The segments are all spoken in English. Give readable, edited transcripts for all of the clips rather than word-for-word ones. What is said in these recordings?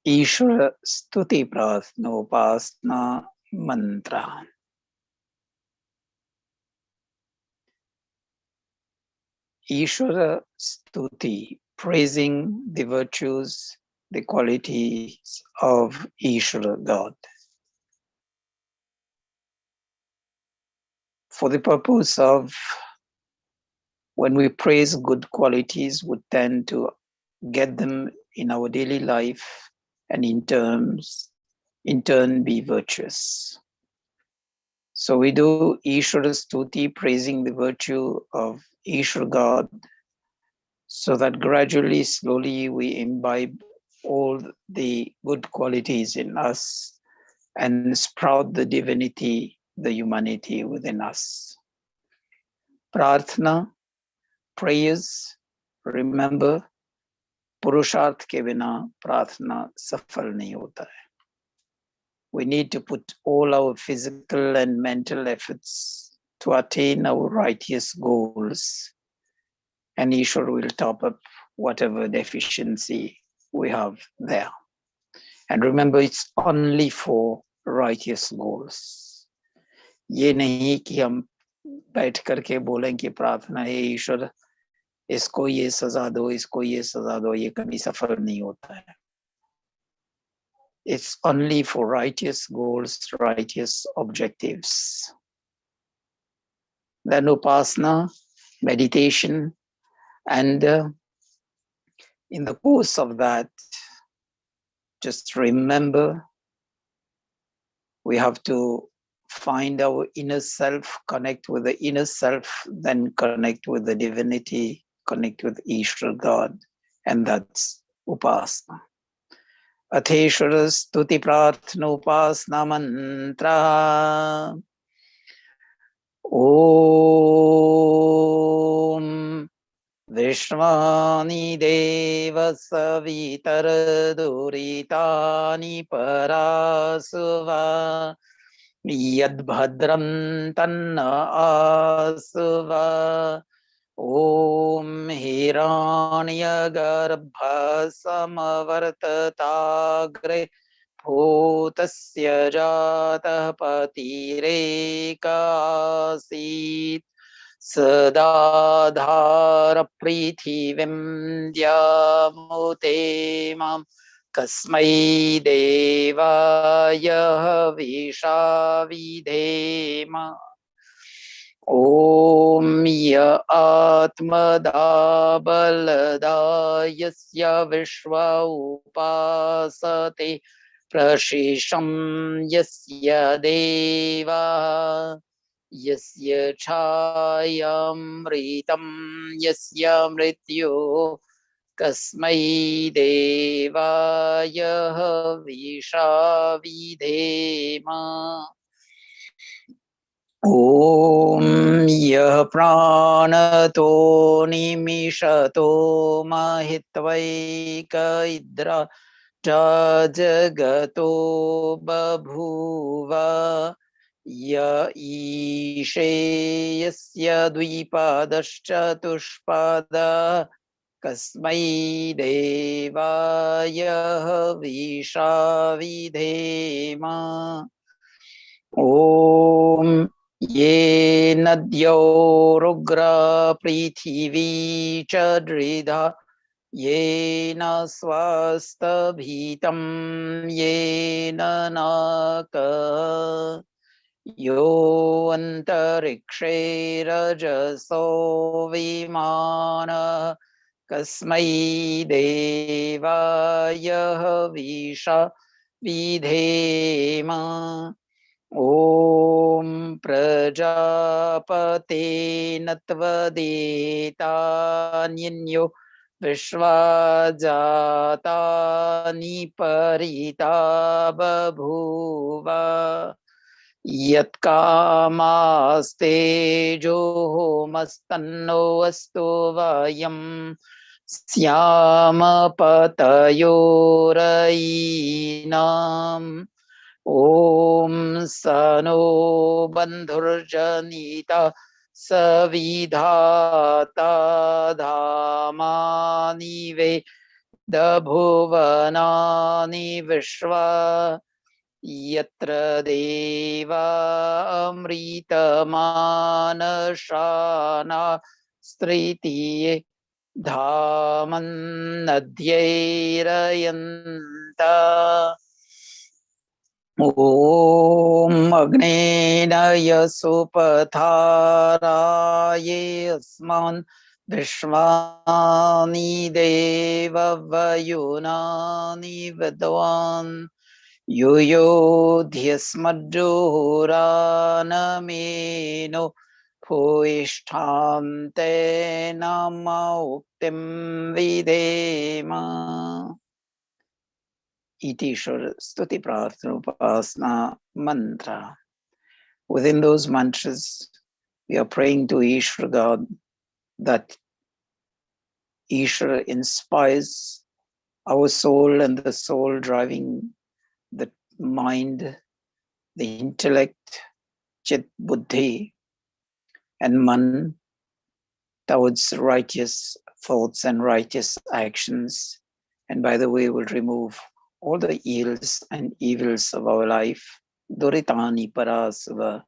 ईश्वर स्तुति प्रार्थनोपासना mantra. Ishvara Stuti, praising the virtues, the qualities of Ishvara God. For the purpose of when we praise good qualities, we tend to get them in our daily life and in turn be virtuous. So we do Ishvara Stuti, praising the virtue of Ishvara God, so that gradually, slowly we imbibe all the good qualities in us and sprout the divinity, the humanity within us. Prarthana, prayers, remember, purusharth ke bina prarthana safal nahi hota hai. We need to put all our physical and mental efforts to attain our righteous goals, and Ishwar will top up whatever deficiency we have there. And remember, it's only for righteous goals. ये नहीं कि हम बैठ करके बोलें कि प्रार्थना है ईश्वर इसको ये सजा दो, इसको ये सजा दो, ये कभी सफल नहीं होता है. It's only for righteous goals, righteous objectives. Then upasana, meditation, and in the course of that, just remember we have to find our inner self, connect with the inner self, then connect with the divinity, connect with Ishvara God, and that's upasana. Atheshwara stuti prarthana upasana mantra. Om Vishwani Deva Savitar Duritani Parasuva Yadbhadram Tanna Asuva Om Hiranya Garbha Samavartatagre Bhutasya Jatah Patirekāsit Sadādhāra Prithivim Dhyamute Mam Kasmai Devāya Vishavidhema Om Ya Atmada Balada Yasya Vishwa Upasate Prashisham Yasya Deva Yasya Chayam Ritam Yasya Mrityu Kasmai Devaya Vishavidhema Om Yah Pranato Nimishato Mahitvaika Idra Jagato Babhuva Ya Ishe Yasya Dvipadascha Kasmai Devaya Vishavidhema Om Ye Nadyo Rugra Prithivi Chadridha Ye na swasta bhitam ye na naka Yo antarikshe rajaso vimana Kasmai devaya visha vidhema Om Prajapate Natvadetanyinyo Vishwajatani Parita Babhuva Yatkamaste Johomastanno Astu Vayam Syama Patayorainam Om Sano Bandhurjanita Savidhata Dhamanive bhuvanani vishva yatra deva amrita manashana striti dhaman nadhyairayanta Om Agnena Supataraye Asman Vishwani Deva Vayunani Vidwan Yuyodhyasmadhuranameno Puishtante Namauktim Videma Itishwar Stuti Prarthana Upasana Mantra. Within those mantras, we are praying to Ishvara God that Ishvara inspires our soul and the soul driving the mind, the intellect, Chit Buddhi, and Man towards righteous thoughts and righteous actions. And by the way, will remove all the ills and evils of our life, Duritani Parasava,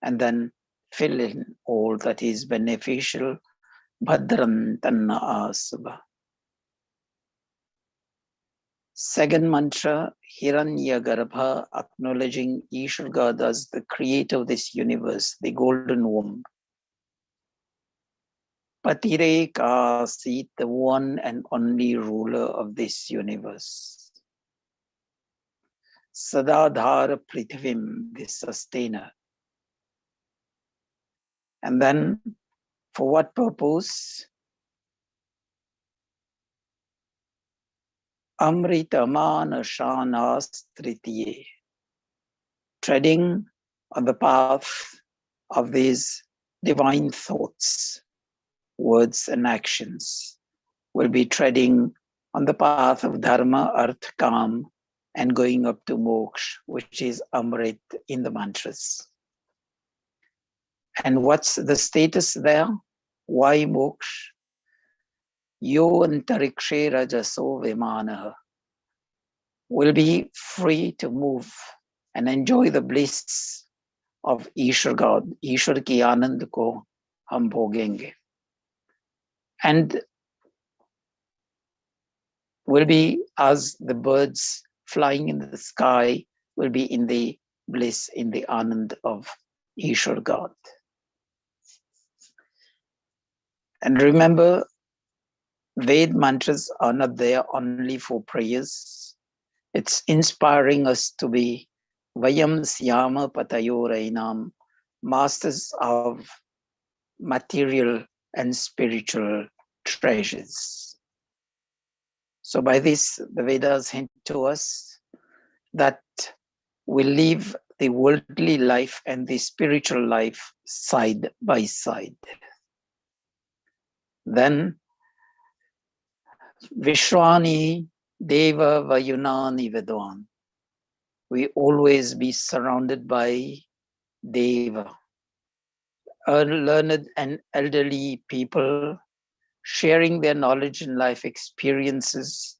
and then fill in all that is beneficial, Bhadram Tanna Asava. Second mantra, Hiranyagarbha, acknowledging Ishvara God as the creator of this universe, the golden womb. Patire Kasit, the one and only ruler of this universe. Sadadhara Prithvim, the sustainer. And then, for what purpose? Amritamana Shanastritiye, treading on the path of these divine thoughts, words and actions, will be treading on the path of Dharma, Arth, Kam, and going up to Moksha, which is Amrit in the mantras. And what's the status there? Why Moksha? Yo antarikshe rajaso vimanaha, will be free to move and enjoy the bliss of Ishvara God. Ishvara ki anand ko hum bhogenge. And will be as the birds flying in the sky, will be in the bliss, in the anand of Ishvara God. And remember, Ved mantras are not there only for prayers. It's inspiring us to be Vayam Syama Patayorainam, masters of material and spiritual treasures. So by this, the Vedas hint to us that we live the worldly life and the spiritual life side by side. Then Vishwani Deva Vayunani Vidwan. We always be surrounded by Deva, learned and elderly people sharing their knowledge and life experiences,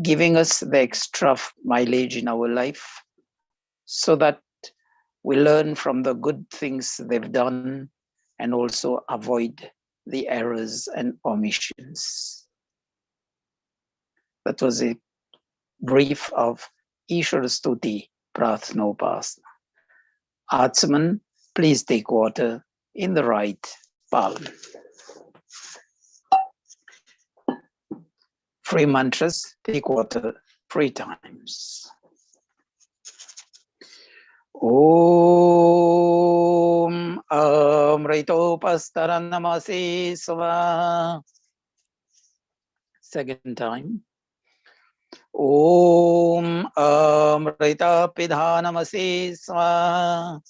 giving us the extra mileage in our life so that we learn from the good things they've done and also avoid the errors and omissions. That was a brief of Ishvara Stuti Prarthana Upasana. Atsman, please take water in the right palm. Free mantras, take water 3 times. Om Amritopastaranamasi Sava. Second time. Om Amritapidhanamasi Sava.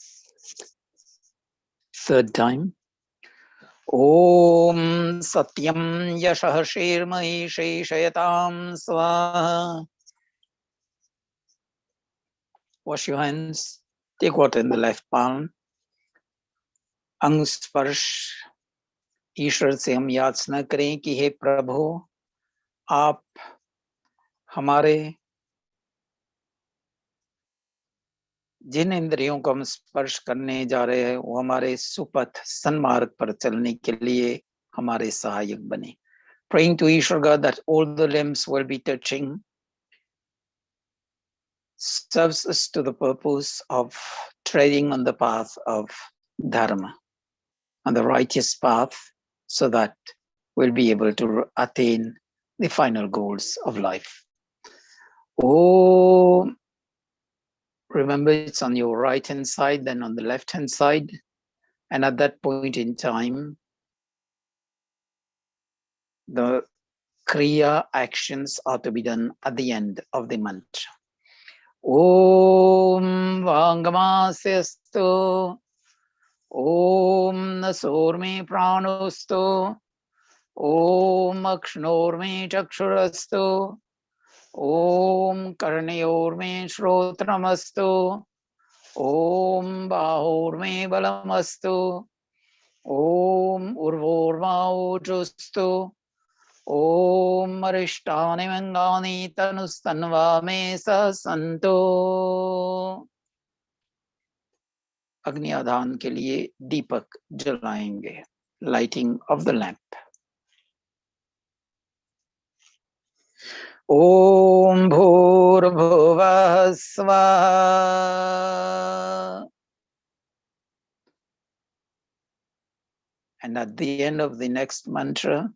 Third time. Om Satyam Yashah Shirmahi Sheshayatam Svaha. Wash your hands. Take water in the left palm. अंग स्पर्श ईश्वर से हम याचना करें कि हे प्रभु, आप हमारे जिन इंद्रियों को हम स्पर्श करने जा रहे हैं वो हमारे सुपथ सन्मार्ग पर चलने के लिए हमारे सहायक बने. Praying to Ishwar God that all the limbs will be touching serves us to the purpose of treading on the path of dharma, on the righteous path, so that we'll be able to attain the final goals of life. Oh, remember it's on your right hand side, then on the left hand side. And at that point in time, the Kriya actions are to be done at the end of the mantra. Om Vangamasyastu, Om Nasormi Pranostu, Om Akshnurmi Chakshurastu, Om Karnayormi Shrotramastu, Om Bahurmi Balamastu, Om Urvormaujustu, Om Arishtani Mangani Tanustanva Me Sasanto. अग्नि आधान के लिए दीपक जलाएंगे. Lighting of the lamp. Om Bhurbhuvah Swaha. And at the end of the next mantra,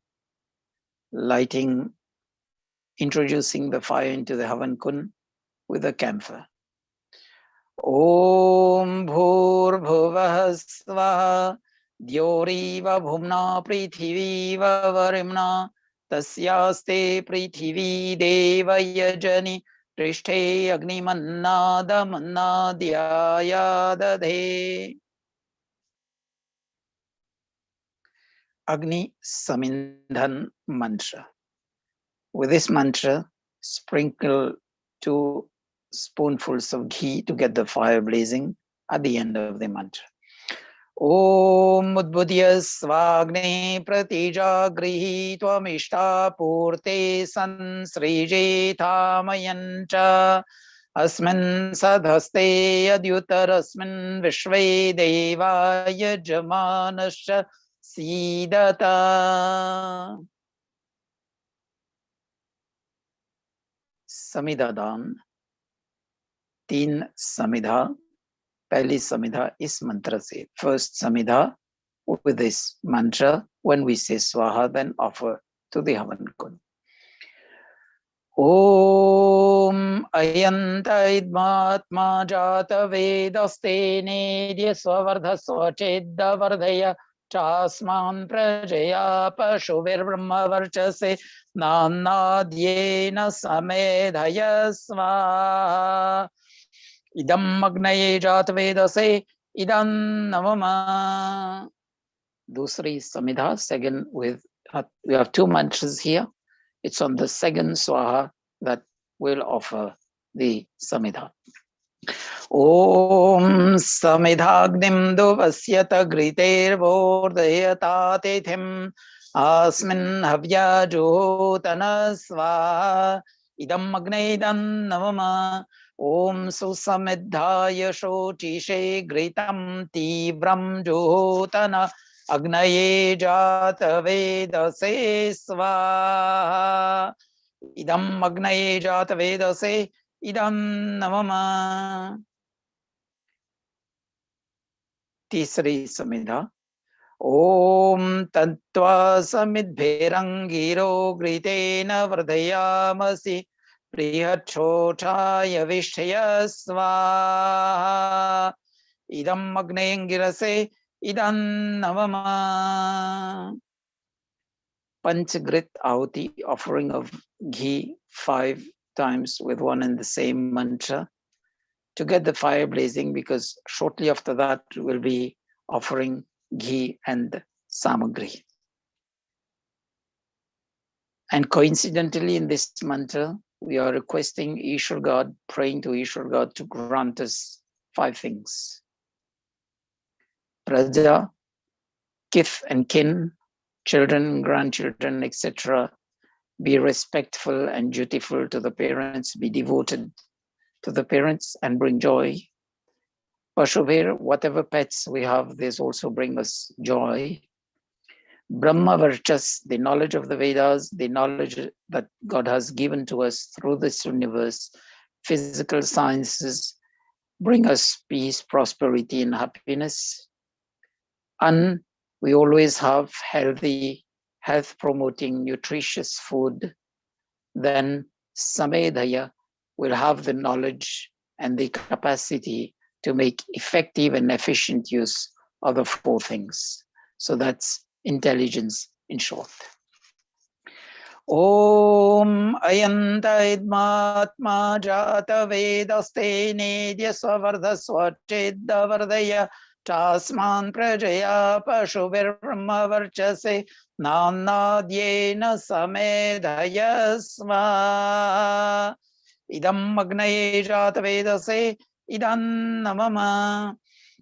introducing the fire into the Havan Kund with a camphor. Om Bhurbhuvah Swaha Dyoreva Bhumna Prithiviva Varimna Tasyaste Prithivi Deva Yajani Prishthe Agni Mannada Mannadyaya Dadhe. Agni Samindhan mantra. With this mantra, sprinkle 2 spoonfuls of ghee to get the fire blazing at the end of the mantra. Om Udbudhya Svagne Pratija Grihi Tvamishta Purte Sansrije Thamayancha Asmin Sadhaste Adyutarasmin Vishve Devaya Jamanasya Sidata. समिधा दान. 3 समिधा. पहली समिधा इस मंत्र से. First samidha with this mantra. When we say swaha, then offer to the Havan Kund. Om ayanta idmatma jata vedaste nedya swavardha swachedda vardhaya chasman prajaya pashuvir brahma varchase नानाद्येन समेधय स्वाहा. Idam agnaye jat vedase idam navama. Dusri samidha, second with, we have 2 mantras here. It's on the second swaha that we'll offer the samidha. Om samidhagnim duvasyata griter vordayata tethim asmin havya jotana swaha idam agneidam navama. Om susamidhaya shotishe gritam tibram jotana agnaye jata vedase swaha idam agnaye jata vedase idam navama. तीसरी समिधा. Om tattva samidbherangiro griteen vardhayamasi priyachochaya vishya swaha idam agnayangirase idam navama. Panchagrit ahuti, offering of ghee 5 times with one and the same mantra to get the fire blazing, because shortly after that we'll be offering ghee and samagri. And coincidentally, in this mantra, we are requesting Ishwar God, praying to Ishwar God to grant us 5 things. Praja, kith and kin, children, grandchildren, etc., be respectful and dutiful to the parents, be devoted to the parents and bring joy. Pashuvir, whatever pets we have, these also bring us joy. Brahma Varchas, the knowledge of the Vedas, the knowledge that God has given to us through this universe, physical sciences, bring us peace, prosperity, and happiness. And we always have healthy, health-promoting, nutritious food. Then Samedhaya will have the knowledge and the capacity to make effective and efficient use of the four things. So that's intelligence in short. Om ayanta idmatma jata vedaste nedya savardha swachedda vardaya tasman prajaya pashubir brahma varchase namnadyena samedhayasva idam agnaye jata vedase idam namama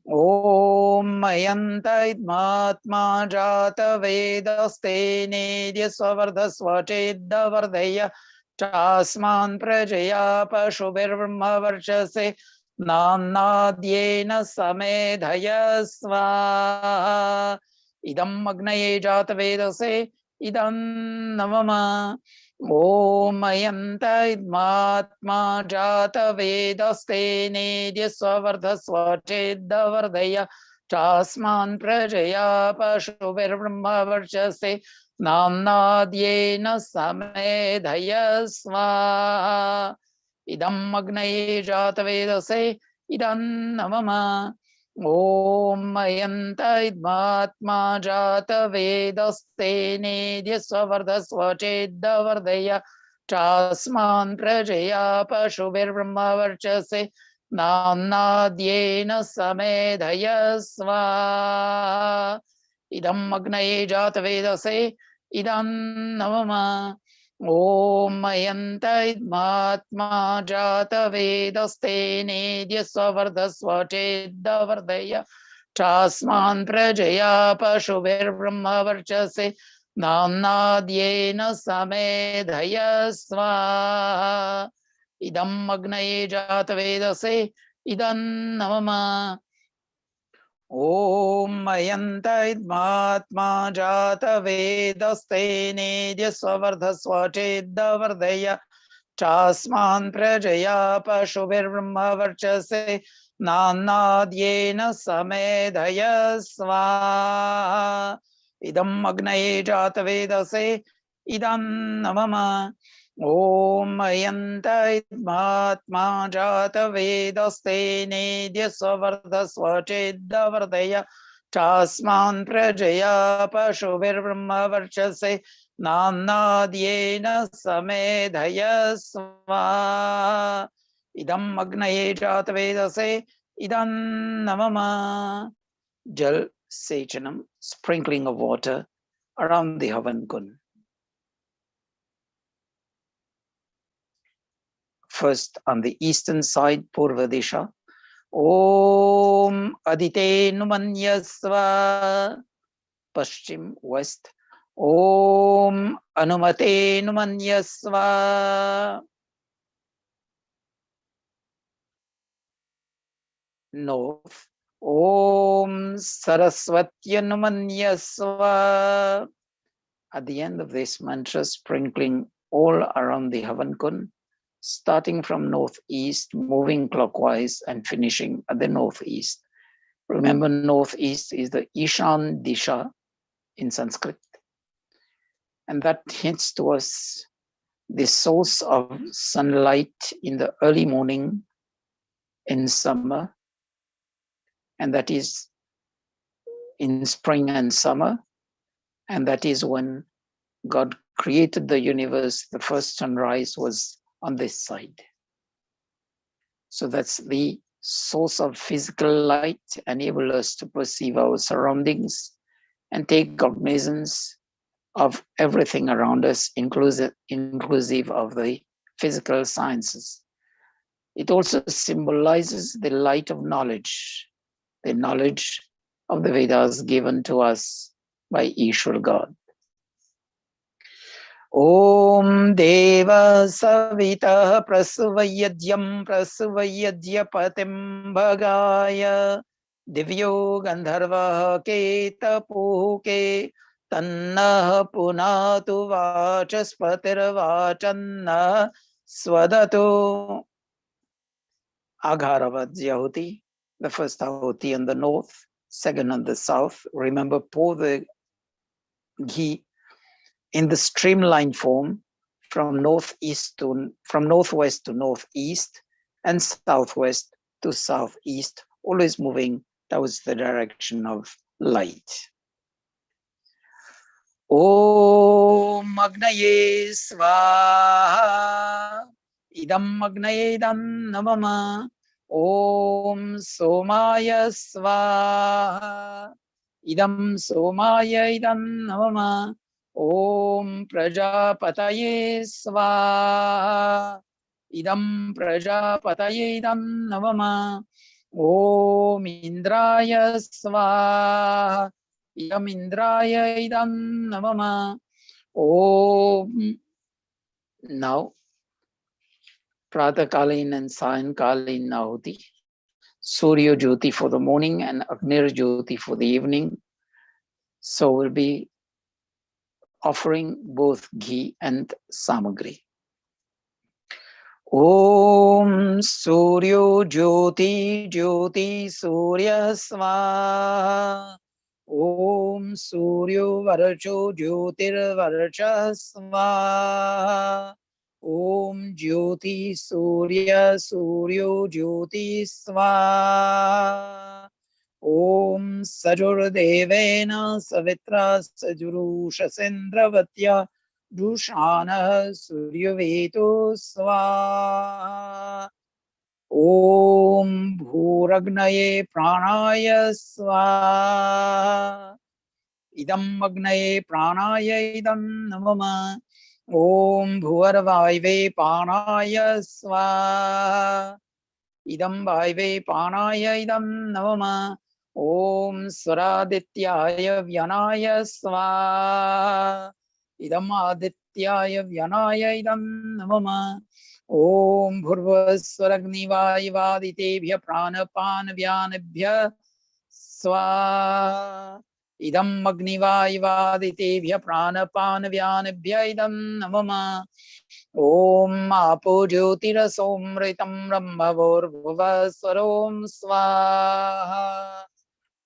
Om ayanta idmatma jata vedaste nedya svardha swachedda vardaya tasman prajaya pashubir brahma varchase namnadyena samedhayasva idam agnaye jata vedase idam namama Om ayanta idmatma jata vedaste nedya svardha swachedda vardaya tasman prajaya pashubir brahma varchase namnadyena samedhayasva idam agnaye jata vedase idam namama Om ayanta idmatma jata vedaste nedya svardha swachedda vardaya tasman prajaya pashubir brahma varchase namnadyena samedhayasva idam agnaye jata vedase idam namama Om ayanta idmatma jata vedaste nedya svardha swachedda vardaya tasman prajaya pashubir brahma varchase namnadyena samedhayasva idam agnaye jata vedase idam namama Om ayanta idmatma jata vedaste nedya svardha swachedda vardaya tasman prajaya pashubir brahma varchase namnadyena samedhayasva idam agnaye jata vedase idam namama Om ayanta idmatma jata vedaste nedya svardha swachedda vardaya tasman prajaya pashubir brahma varchase namnadyena samedhayasva idam agnaye jata vedase idam namama Jal sechanam, sprinkling of water around the Havan Kund. First on the eastern side, Purva Disha. Om Adite Numanyasva. Paschim, west. Om Anumate Numanyasva. North. Om Saraswatya Numanyasva. At the end of this mantra, sprinkling all around the Havan Kund, starting from northeast, moving clockwise and finishing at the northeast. Remember, northeast is the Ishan Disha in Sanskrit. And that hints to us the source of sunlight in the early morning in summer. And that is in spring and summer. And that is when God created the universe. The first sunrise was on this side. So that's the source of physical light, enable us to perceive our surroundings and take cognizance of everything around us, inclusive of the physical sciences. It also symbolizes the light of knowledge, the knowledge of the Vedas given to us by Ishwar God. Om Deva Savita Prasvayadyam Prasvayadypatim Bhagaya Divyo Gandharva Keta Puke Tanna Punatu Vachaspatir Vachanna Swadatu. Agharavad Yahuti, the first Ahuti on the north, second on the south. Remember, pour the ghee in the streamlined form from northwest to northeast and southwest to southeast, always moving towards the direction of light. Om Agnaye Svaha Idam Agnaye Idam Namama Om Somaya Svaha Idam Somaya Idam Namama Om Prajapataye Svaha Idam Prajapataye Idam Namama Om Indraya Svaha Idam Indraya Idam Namama Om. Now, Pratakalin and Sayankalin Ahuti, Surya Jyoti for the morning and Agnir Jyoti for the evening. So we'll be offering both ghee and samagri. Om Surya Jyoti Jyoti Surya Svaha Om Surya Varcho Jyotir Varcha Svaha Om Jyoti Surya Surya Jyoti Svaha Om Sajur Devena Savitra Sajurusha Sendravatya Dushana Suryaveto Svaha Om Bhuragnaye Pranaya Svaha Idam Agnaye Pranaya Idam Namama Om Bhuvarvaive Panaya Svaha Idam Vaive Panaya Idam Namama Om Swaradityaya Vyanaya Svaha Idam Adityaya Vyanaya Idam Namama Om Bhurvaswaragnivaivaditebhya Pranapan Vyanabhya Svaha Idam Agnivaivaditebhya Pranapan Vyanabhya Idam Namama Om Apo Jyotirasomritam Brahmavurvaswarom Svaha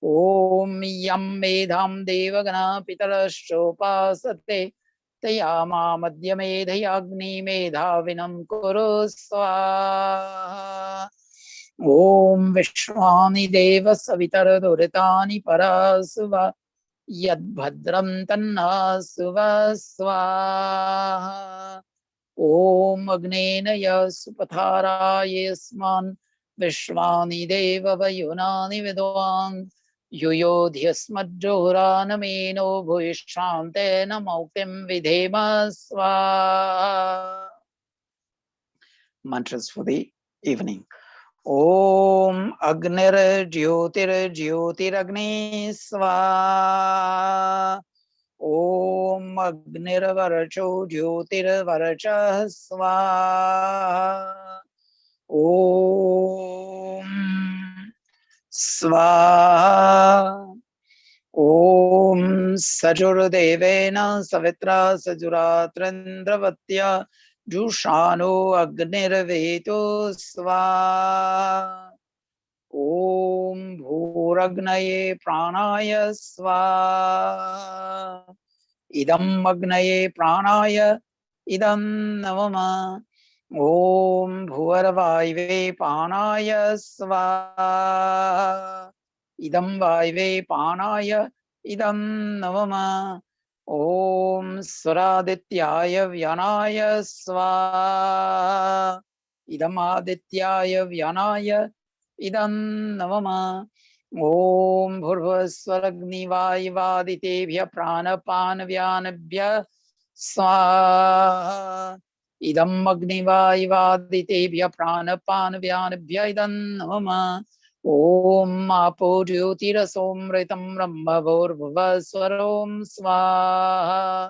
Om Yam Medham Devagana Pitarashopasate Tayama Madhyamedhayagni Medhavinam Kuru Svaha Om Vishwani Deva Savitar Duritani Parasuva Yadbhadram Tanna Suva Svaha Om Agnenaya Supathara Yasman Vishwani Deva Vayunani Vidwan Yuyodhyasmadjoranameno Bhuishante Namoktim Vidhema Svaha. Mantras for the evening. Om Agnir Jyotir Jyotiragni Svaha Om Agnir Varcho Jyotir Varcha Svaha Om Svaha Om Sajur Devena Savitra Sajuratrendраvatya Jushano Agnirveto Svaha Om Bhuragnaye Pranaya Svaha Idam Agnaye Pranaya Idam Namama Om Bhuvarvaive Panaya Svaha Idam Vaive Panaya Idam Namama Om Swaradityaya Vyanaya Svaha Idam Adityaya Vyanaya Idam Namama Om Bhurvaswaragnivaivaditebhya Pranapan Vyanabhya Svaha Idam Agnivaivaditebhya Pranapan Vyanabhya Idam Namama Om Apo Jyotirasomritam Brahmavurvaswarom Svaha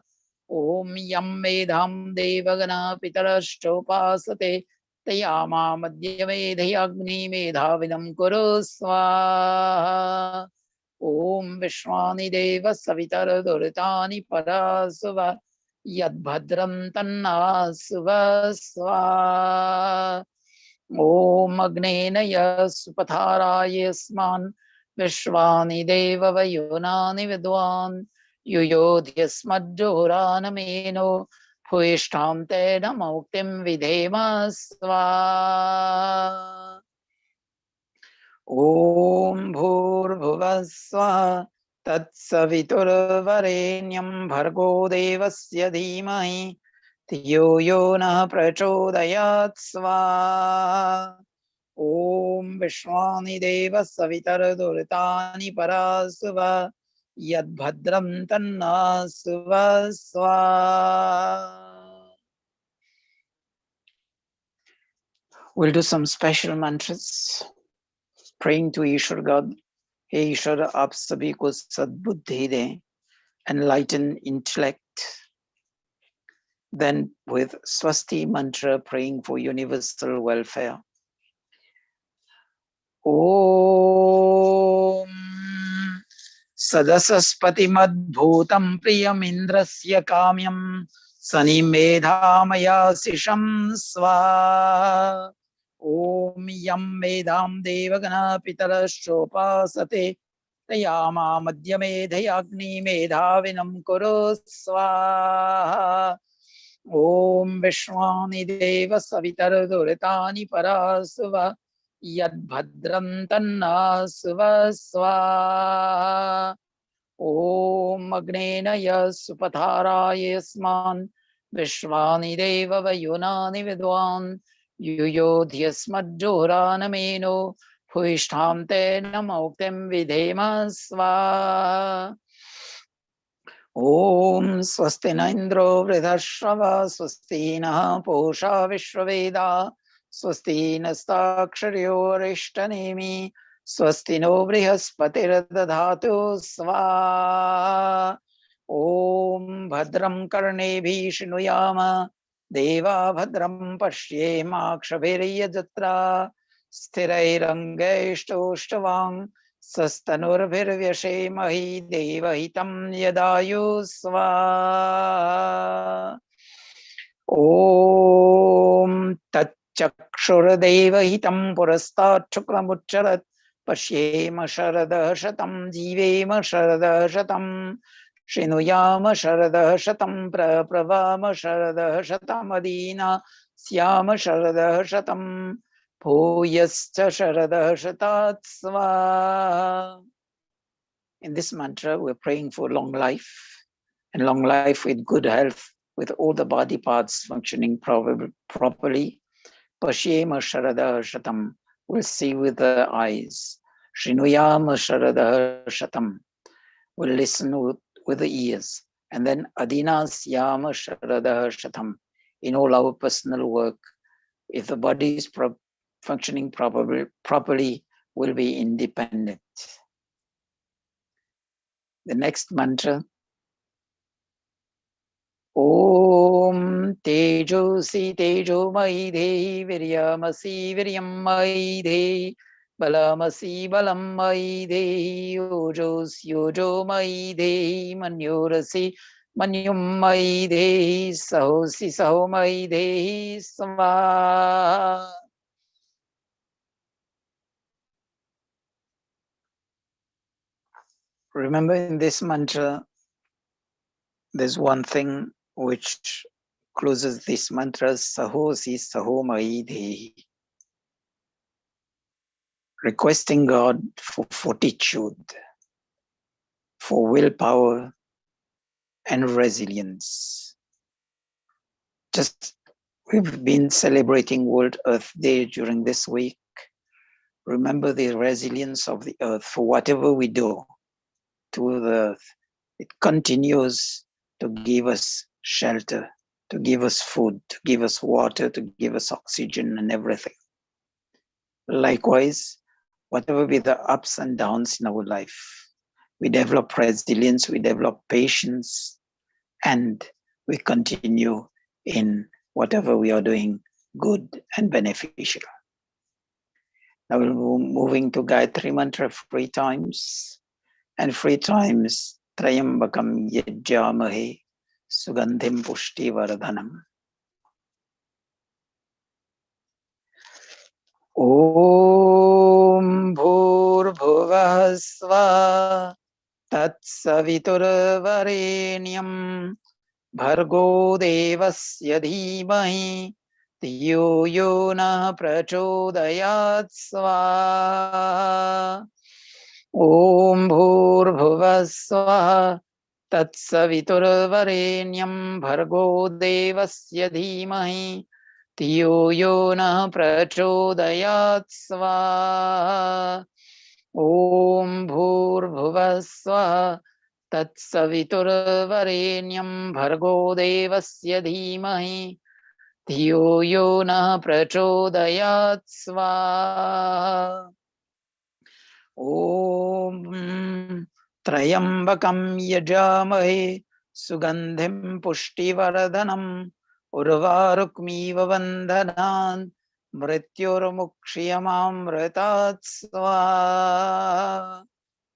Om Yam Medham Devagana Pitarashchopasate Tayama Madhyamedhyagni Medhavinam Kuru Swaha. Om Vishwani Deva Savitara Duritani Parasuva Yadbhadram Tanna Suvasva. Om Agnena Yasupatharayasman Vishwani Deva Vayunani Vidwan Yuyodhyasmadjoranameno Puishtam Tena Muktim Vidhema Sva. Om Bhurbhuvasva Tatsaviturvarenyam Bhargo Devasya Dhimahi Dhiyo Yo Nah Prachodayat Sva. Om Vishwani Deva Savitar Duritani Parasuva Yadbhadram Tanna Suvasva. We'll do some special mantras, praying to Ishwar God. Hey Ishwar, aap sabhi ko sadbuddhi de, enlighten intellect. Then with Swasti mantra, praying for universal welfare. Om Sadasaspati Madbhutam Priyam Indrasya Kamyam Sanimedhamaya Sisham Sva. Om Yam Medham Devagana Pitarashchopasate Tayama Madhyamedhyagni Medhavinam Kuru Swaha. Om Vishwani Deva Savitar Duritani Parasuva Yadbhadram Tanna Suvasva. Om Agnena Yasupatharayasman Vishwani Deva Vayunani Vidwan Yuyodhyasmadjoranameno Puishtam Tena Muktim Vidhema Sva. Om Swastina Indro Vridhashrava Swastina Posha Vishwaveda Swastina Staksharyo Rishtanemi Swastino Brihaspatir Dadhatu Sva. Om Bhadram Karnebhi Shinuyama Deva Bhadram Pashyemakshabhiriyajatra Sthirairangaishtoshtavam Sastanurvirvyashemahi Devahitam Yadayu Sva. Om Tatchakshuradevahitam Purastat Chukramucharat Pashyema Sharada Shatam Jivema Sharada Shatam Shinuyama Sharada Shatam Pravama Sharada Shatam Adina Syama Sharada Shatam Bhuyascha Sharada Shatat Sva. In this mantra, we're praying for long life, and long life with good health, with all the body parts functioning properly. Pashyema Sharada Shatam, we'll see with the eyes. Shinuyama Sharada Shatam, we'll listen with the ears. And then Adinasyama Sharada Shatam, in all our personal work, if the body is functioning properly, will be independent. The next mantra. Om Tejosi Tejomai Dehi Viryamasi Viryamai Dehi Balamasi Balamai Dehi Yojos Yojomai Dehi Manyorasi Manyumai Dehi Sahosi Sahomai Dehi Sva. Remember, in this mantra, there's one thing which closes this mantra, Sahosi Sahomai Dehi. Requesting God for fortitude, for willpower and resilience. Just, we've been celebrating World Earth Day during this week. Remember the resilience of the earth. For whatever we do to the earth, it continues to give us shelter, to give us food, to give us water, to give us oxygen and everything. Likewise, whatever be the ups and downs in our life, we develop resilience, we develop patience, and we continue in whatever we are doing good and beneficial. Now we'll be moving to Gayatri Mantra 3 times, and 3 times Trayambakam Yajjamahe Sugandhim Pushti Vardhanam. Om Bhurbhuvah Swaha Tatsaviturvarenyam Bhargo Devasya Dhimahi Dhiyo Yo Nah Prachodayat Swaha. Om Bhurbhuvah Swaha Tatsaviturvarenyam Bhargo Devasya Dhimahi Dhiyo Yo Nah Prachodayat Swaha. Om Bhurbhuvah Swaha Tatsaviturvarenyam Bhargo Devasya Dhimahi Dhiyo Yo Nah Prachodayat Swaha. Om Trayambakam Yajamahe Sugandhim Pushtivardhanam Urvarukmiva Vandhanan Mrityurmukshiyamamritat Swaha.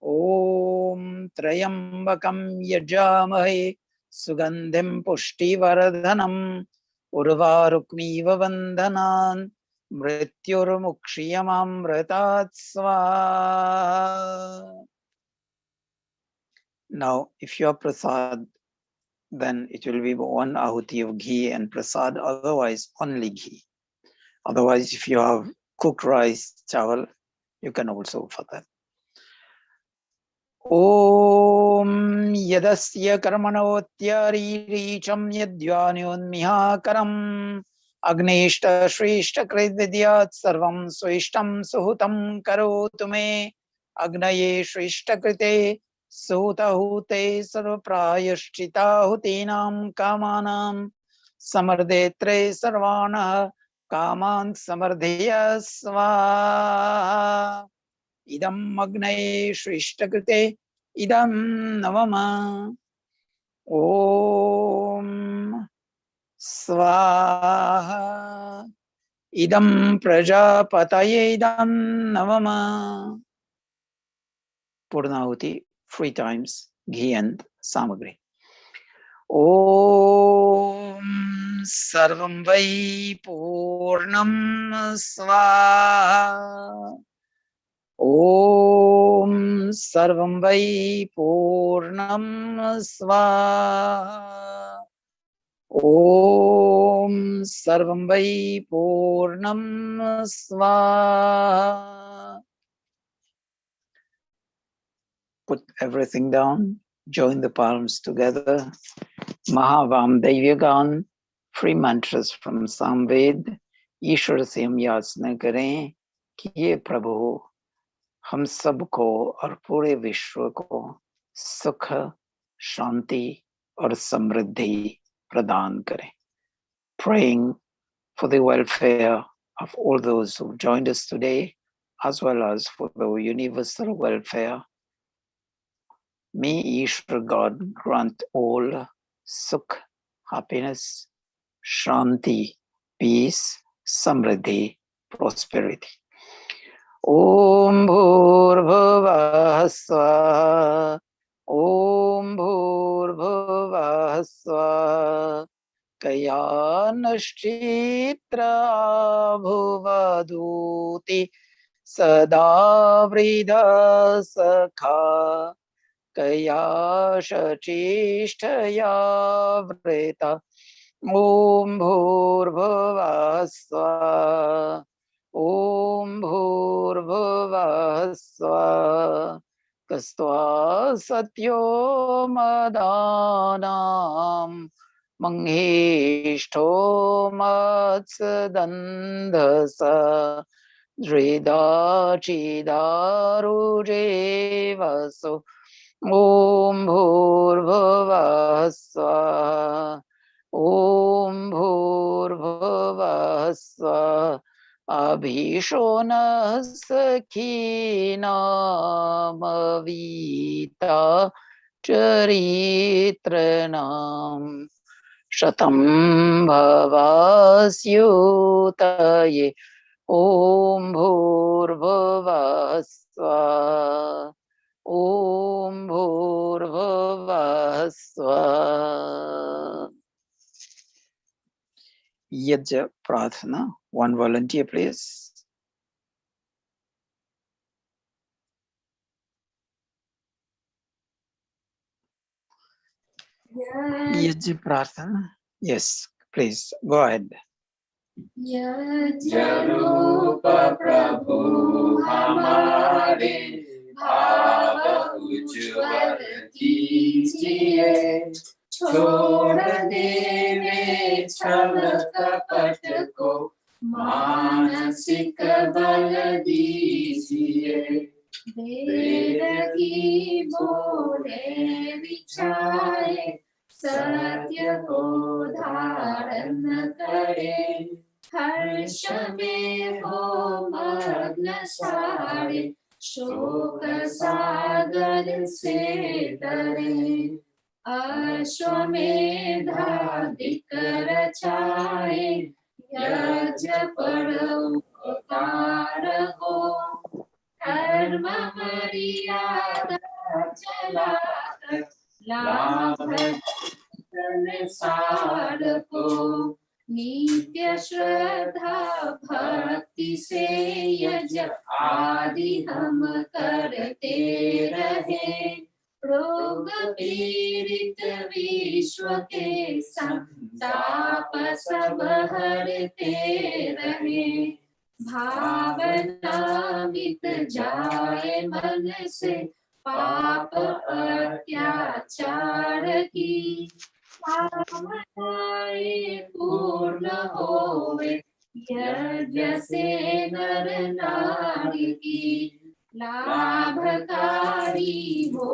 Om Trayambakam Yajamahe Sugandhim Pushtivardhanam Urvarukmiva Vandhanan Mrityurmukshiyamamritat Swaha. Now, if you are prasad, then it will be 1 ahuti of ghee and prasad, otherwise only ghee. Otherwise, if you have cooked rice, chawal, you can also offer that. Om Yadasya Karmanavotyaricham Yadvyanyonmihakaram Agneshta Shrishta Kridvidyat Sarvam Swishtam Suhutam Karotu Me Agnaye Shrishta Krite Suhutahute Sarvaprayashchitahutinam Kamanam Samardetre Sarvana Kaman Samardhya Swaha. Idam Agnaye Shrishta Krite Idam Navama. Om Swaha. Idam Prajapataye Idam Navama. Purnahuti 3 times, ghee and samagri. Om Sarvam Vai Purnam Swaha. Om Sarvam Vai Purnam Swaha. Om Sarvam Vai Purnam Swaha. Put everything down, join the palms together. Mahavamdevyagan, 3 mantras from Samved. ईश्वर से हम याचना करें कि ये प्रभु हम सबको और पूरे विश्व को सुख, शांति और समृद्धि प्रदान करें. Praying for the welfare of all those who joined us today, as well as for the universal welfare. May Ishwar God grant all sukh, happiness, shanti, peace, samriddhi, prosperity. Om Bhurbhuvah Swaha. Om Bhurbhuvah Swaha. Kayanashchitra bhuvaduti sada vridha sakha. Kaya shachishtaya vrita. Om Bhurbhuvah Swaha. Om Bhurbhuvah Swaha. Kastva satyo madanam manghishto matsadandhasa Dhridachidaru vaso. Om Bhurbhuvah Swaha. Om Bhurbhuvah Swaha. Abhishona Sakhinamavita Charitranam शतं भवास्युतये ॐ भूर्भुवः स्वः ॐ भूर्भुवः स्वः। यज्ञ प्रार्थना, one volunteer please. यज्ञ प्रार्थना, yes please go ahead. यज्ञ रूप प्रभु हमारे भाव उज्ज्वल कीजिए, छोड़ देवे छल कपट को मानसिक बल दीजिए। वेद की बोले विचारे सत्य को धारण करे, हर्ष में हो मग्न सारे शोक सागर से डरे। अश्वमेधाधिक रचाए यज्ञ पर उपकार हो, धर्म मर्यादा चलाकर लाभ संसार को। नित्य श्रद्धा भक्ति से यज्ञ आदि हम करते रहे, रोग पीड़ित विश्व के संताप सब हरते रहे। भावना मिट जाए मन से पाप अत्याचार की, कामनाएं पूर्ण होवे यज्ञ से नर नारी की। लाभकारी हो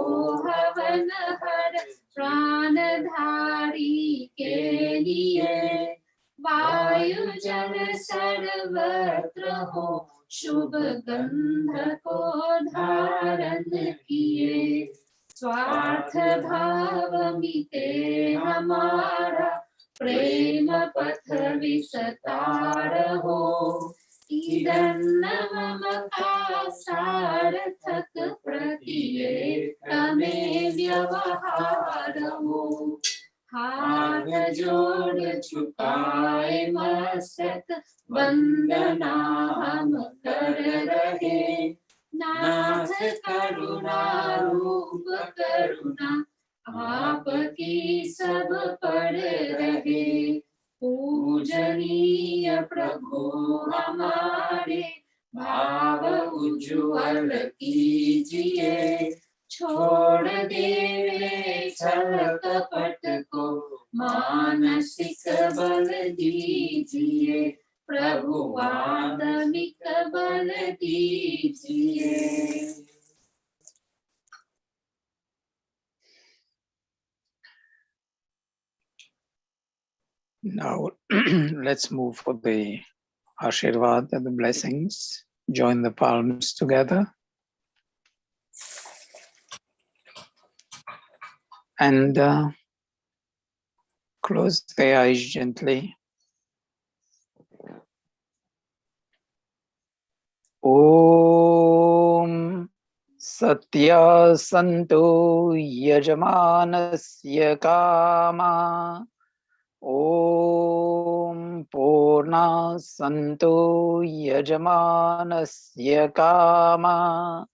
हवन हर प्राणधारी के लिए, वायु जल सर्वत्र हो शुभ गंध को धारण किए। स्वार्थ भाव मिटे हमारा प्रेम पथ विस्तार हो, इदन्न मम का सार्थक प्रत्येक में व्यवहार हो। हाथ जोड़ झुकाए मस्तक वंदना हम कर रहे, नाथ करुणा रूप करुणा आपकी सब पर रहे। पूजनीय प्रभु हमारे भाव उज्ज्वल कीजिए, छोड़ देवे छल कपट को मानसिक बल दीजिए। प्रभु आत्मिक बल दीजिए। Now let's move for the Ashirvad and the blessings. Join the palms together and close the eyes gently. Om Satya Santo Yajamanasya Kama. Om Purna Santo Yajamanasya Kama.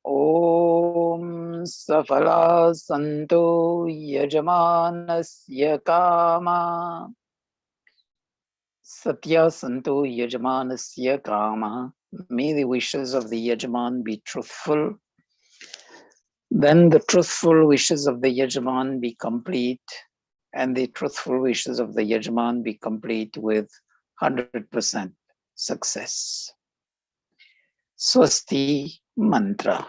Om Safala Santo Yajamanasya Kama. Satya Santo Yajamanasya Kama. May the wishes of the Yajaman be truthful. Then the truthful wishes of the Yajaman be complete, and the truthful wishes of the Yajaman be complete with 100% success. Swasti Mantra.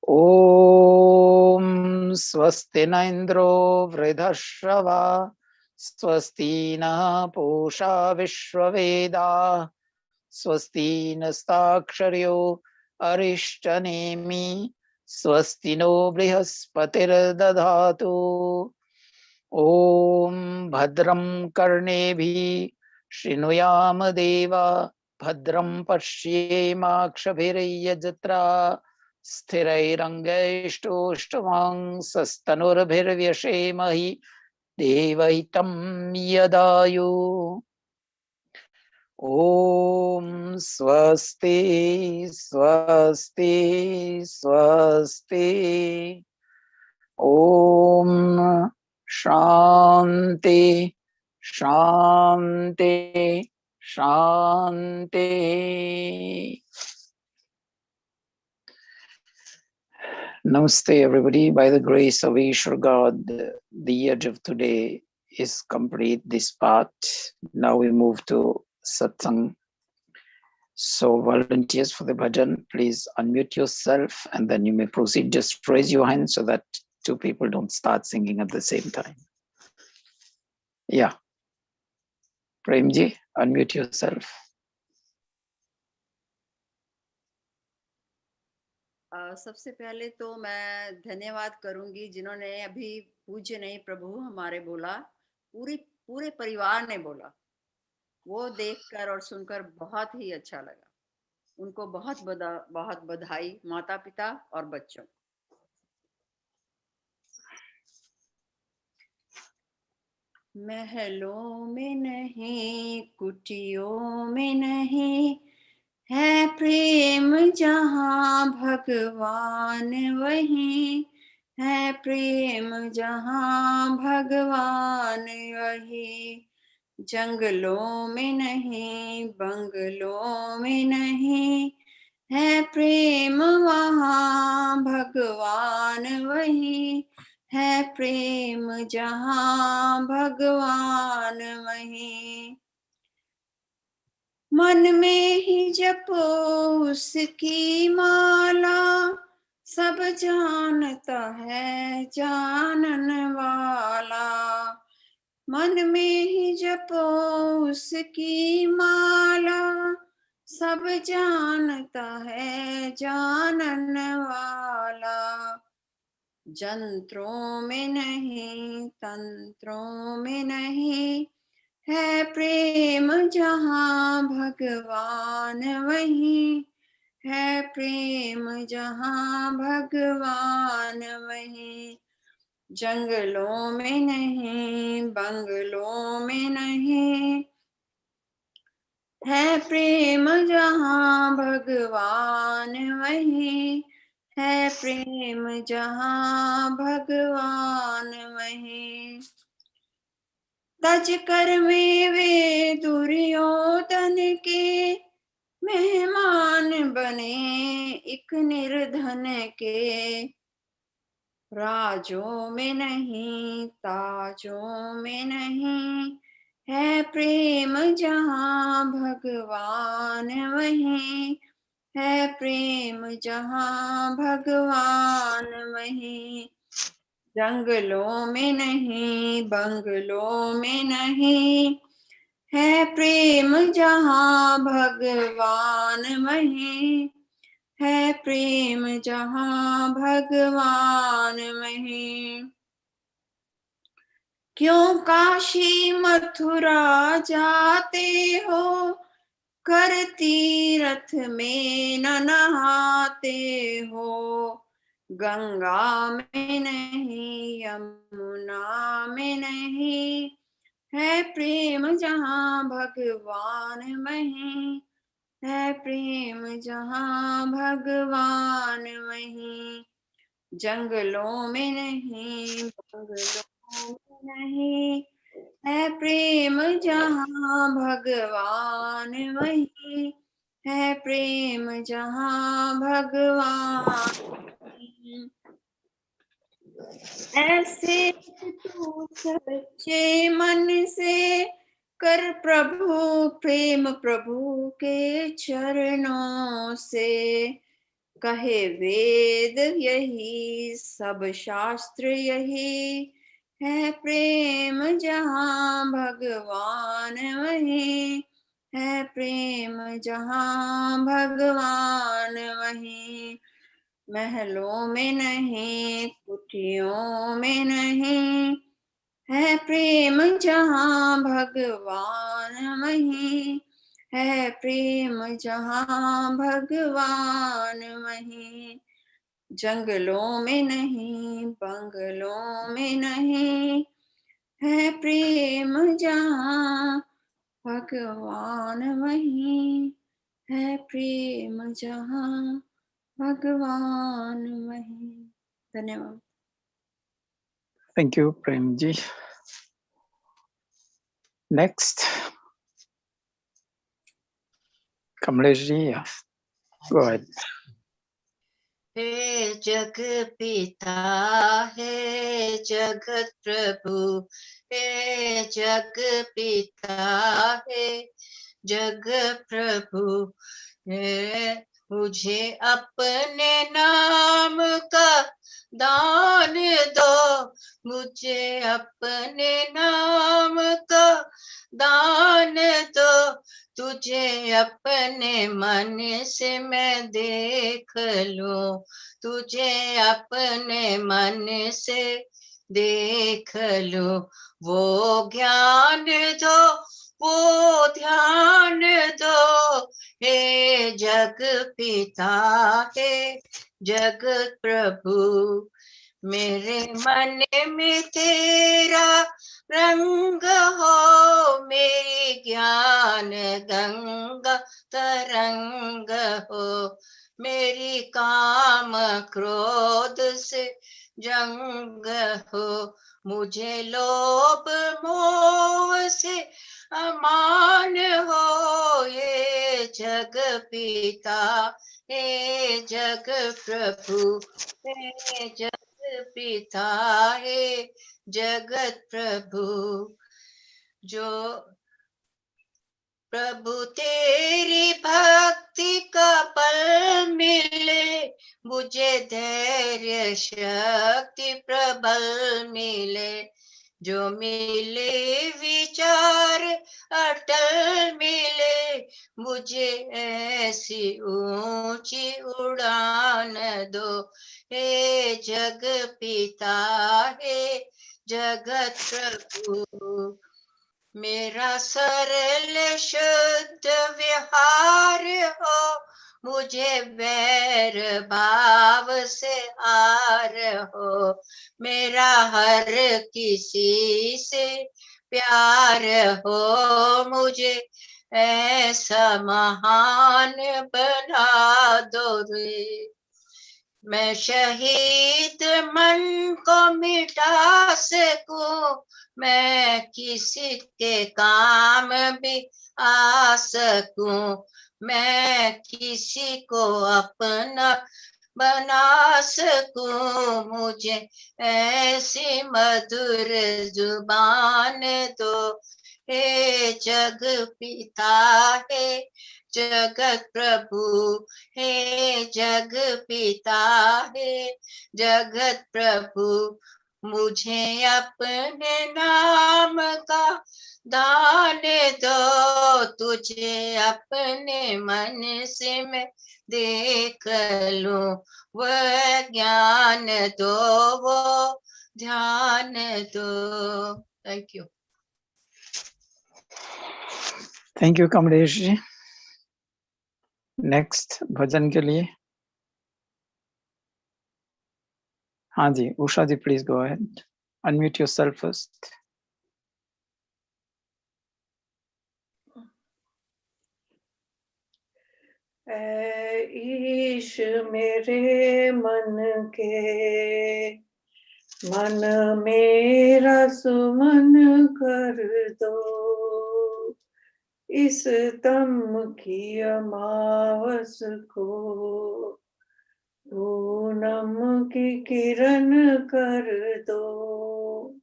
Om Swasti na Indro Vridhashrava Swasti na Pusha Vishwaveda Swasti nastaksharyo Arishtanemi Swasti no Brihaspatirdadhatu ॐ भद्रं कर्णेभिः शृणुयाम देवा भद्रं पश्येमाक्षभिर्यजत्रा स्थिरैरङ्गैष्टोष्टमांसस्तनुर्भिर्व्यशेमहि देवहितं यदायु ॐ स्वस्ति स्वस्ति स्वस्ति ॐ शान्ति शान्ति शान्ति Namaste everybody. By the grace of Ishwar God, the year of today is complete, this part. Now we move to satsang. So volunteers for the bhajan, please unmute yourself and then you may proceed. Just raise your hand so that two people don't start singing at the same time. Yeah. Premji, unmute yourself. सबसे पहले तो मैं धन्यवाद करूंगी जिन्होंने अभी पूज्य नहीं प्रभु हमारे बोला, पूरे परिवार ने बोला, वो देखकर और सुनकर बहुत ही अच्छा लगा। उनको बहुत बधाई माता पिता और बच्चों। महलों में नहीं, कुटियों में नहीं, है प्रेम जहाँ भगवान वहीं, है प्रेम जहाँ भगवान वहीं। जंगलों में नहीं, बंगलों में नहीं, है प्रेम वहाँ भगवान वहीं, है प्रेम जहाँ भगवान वहीं। मन में ही जपो उसकी माला, सब जानता है जानन वाला। मन में ही जपो उसकी माला, सब जानता है जानन वाला। जंत्रों में नहीं, तंत्रों में नहीं, है प्रेम जहाँ भगवान वहीं, है प्रेम जहाँ भगवान वहीं। जंगलों में नहीं, बंगलों में नहीं, है प्रेम जहाँ भगवान वहीं, है प्रेम जहाँ भगवान वहीं। तज कर में वे दुर्योधन के, मेहमान बने एक निर्धन के। राजों में नहीं, ताजों में नहीं, है प्रेम जहाँ भगवान वहीं, है प्रेम जहाँ भगवान वहीं। जंगलों में नहीं, बंगलों में नहीं, है प्रेम जहाँ भगवान वहीं, है प्रेम जहाँ भगवान वहीं। क्यों काशी मथुरा जाते हो, कर तीरथ में न नहाते हो। गंगा में नहीं, यमुना में नहीं, है प्रेम जहाँ भगवान वहीं, है प्रेम जहाँ भगवान वहीं। जंगलों में नहीं, बंगलों में नहीं, है प्रेम जहाँ भगवान वहीं, है प्रेम जहाँ भगवान वहीं। ऐसे तू सच्चे मन से कर प्रभु प्रेम, प्रभु के चरणों से। कहे वेद यही, सब शास्त्र यही, है प्रेम जहाँ भगवान वहीं, है प्रेम जहाँ भगवान वहीं। महलों में नहीं, कुटियों में नहीं, है प्रेम जहाँ भगवान वहीं, है प्रेम जहाँ भगवान वहीं। जंगलों में नहीं, बंगलों में नहीं, है प्रेम जहाँ भगवान वहीं, है प्रेम जहाँ भगवान वहीं। धन्यवाद। Thank you, Prem ji. Next, Kamlesh ji, go ahead. हे जग पिता, हे जगत प्रभु, हे जग पिता, हे जग प्रभु, हे मुझे अपने नाम का दान दो, मुझे अपने नाम का दान दो, तुझे अपने मन से मैं देख लूं, तुझे अपने मन से देख लूं। वो ज्ञान दो, वो ध्यान दो, हे जग पिता, हे जग प्रभु, मेरे मन में तेरा रंग हो, मेरी ज्ञान गंगा तरंग हो, मेरी काम क्रोध से जंग हो, मुझे लोभ मोह से अमान हो, ये जग पिता, हे जग प्रभु, हे जग पिता, हे जगत प्रभु। जो प्रभु तेरी भक्ति का पल मिले, मुझे धैर्य शक्ति प्रबल मिले, जो मिले विचार अटल मिले, मुझे ऐसी ऊंची उड़ान दो, हे जग पिता, हे जगत प्रभु। मेरा सरल शुद्ध विहार हो, मुझे वैर भाव से हार हो, मेरा हर किसी से प्यार हो, मुझे ऐसा महान बना दो रे। मैं शहीद मन को मिटा सकूं, मैं किसी के काम भी आ सकूं, मैं किसी को अपना बना सकूं, मुझे ऐसी मधुर जुबान दो, हे जग पिता, हे जगत प्रभु, हे जग पिता, हे जगत प्रभु, मुझे अपने नाम का दान दो, तुझे अपने मन से मैं देख लूं, वह ज्ञान दो, वो ध्यान दो। Thank you. Thank you, Kamlesh ji. Next, भजन के लिए हाँ जी, उषा जी, please go ahead. Unmute yourself first. ईश मेरे मन के, मन मेरा सुमन कर दो, इस तम की अमावस को पूनम की किरण कर दो,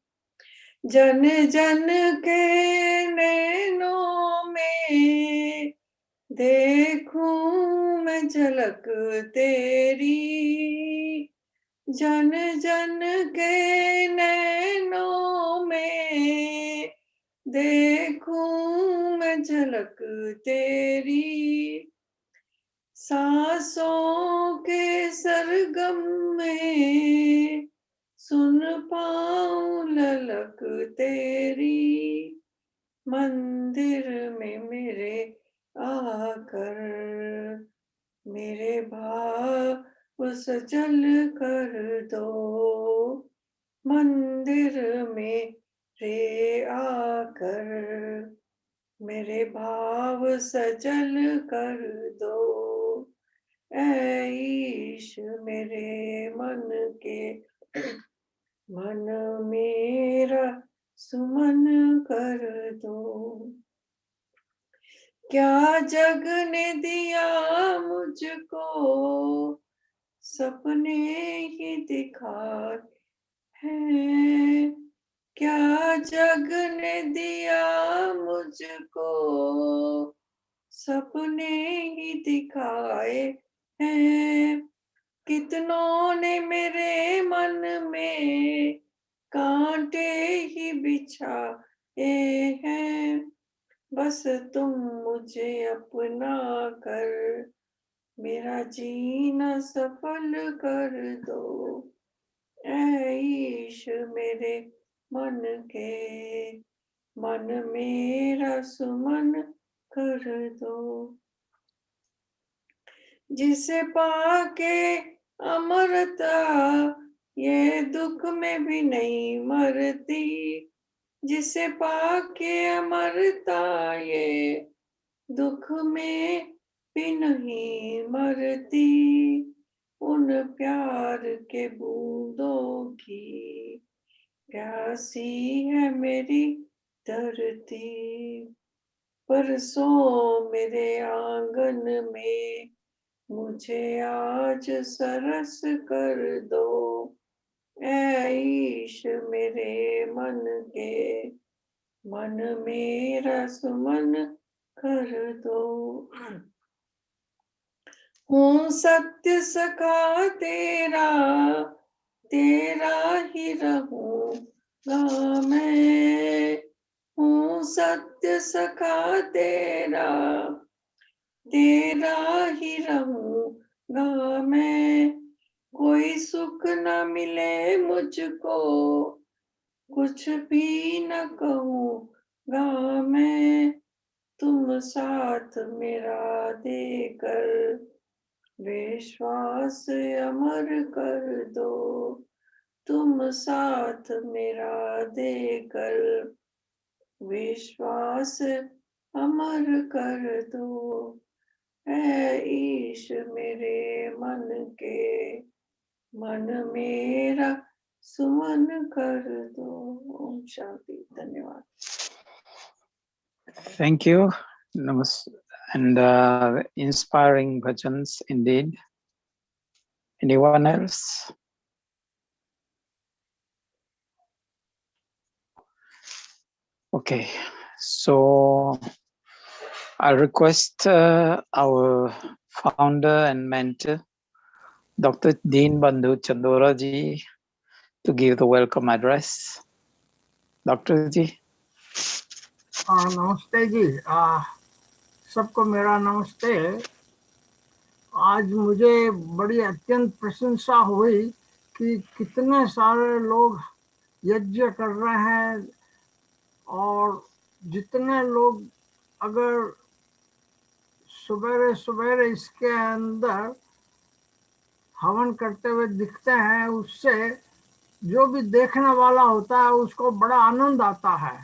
जन जन के नैनों में देखूं मैं झलक तेरी, जन जन के नैनों में देखूं मैं झलक तेरी, सांसों के सरगम में सुन पाऊं ललक झलक तेरी मंदिर में मेरे आकर, मेरे भाव सजल कर दो, मंदिर में रे आकर, मेरे भाव सजल कर दो। ऐ ईश मेरे मन के, मन मेरा सुमन कर दो। क्या जग ने दिया मुझको, सपने ही दिखाए हैं। क्या जग ने दिया मुझको, सपने ही दिखाए हैं। कितनों ने मेरे मन में कांटे ही बिछाए हैं। बस तुम मुझे अपना कर, मेरा जीना सफल कर दो। ऐ ईश मेरे मन के, मन मेरा सुमन कर दो। जिसे पाके अमरता, ये दुख में भी नहीं मरती। जिसे पाके अमरता, ये दुख में भी नहीं मरती। उन प्यार के बूंदों की प्यासी है मेरी धरती। परसों मेरे आंगन में मुझे आज सरस कर दो। ऐ ईश मेरे मन के, मन मेरा सुमन कर दो। हूँ सत्य सखा तेरा, तेरा ही रहूंगा मैं। हूँ सत्य सखा तेरा, तेरा ही रहूंगा मैं। कोई सुख न मिले मुझको, कुछ भी न कहूँगा मैं। तुम साथ मेरा देकर, विश्वास अमर कर दो। तुम साथ मेरा देकर, विश्वास अमर कर दो। ऐ ईश मेरे मन के, मन मेरा सुमन कर दो। ओम शांति। धन्यवाद। Thank you. And inspiring bhajans indeed. Anyone else? Okay, so I request our founder and mentor, Dr. Deen Bandhu Chandora ji, to give the welcome address. Dr. ji. नमस्ते जी, सबको मेरा नमस्ते। आज मुझे बड़ी अत्यंत प्रशंसा हुई कि कितने सारे लोग यज्ञ कर रहे हैं, और जितने लोग अगर सवेरे सवेरे इसके अंदर हवन करते हुए दिखते हैं, उससे जो भी देखने वाला होता है उसको बड़ा आनंद आता है।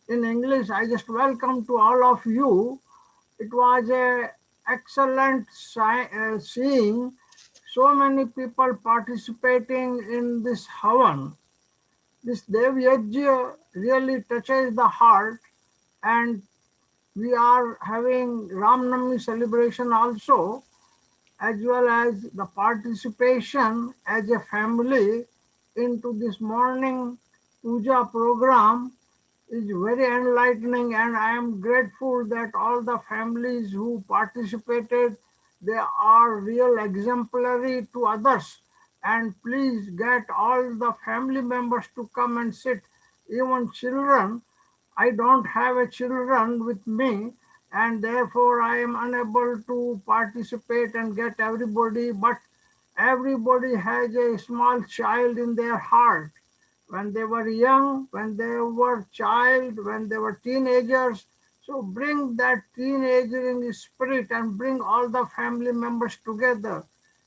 In English, I just welcome to all of you. It was a excellent seeing so many people participating in this Havan. This Dev Yajna really touches the heart, and we are having Ram Navami celebration also, as well as the participation as a family into this morning puja program is very enlightening, and I am grateful that all the families who participated, they are real exemplary to others. And please get all the family members to come and sit, even children. I don't have a children with me, and therefore I am unable to participate and get everybody, but everybody has a small child in their heart. when they were young, when they were child, when they were teenagers. So bring that teenagering spirit and bring all the family members together.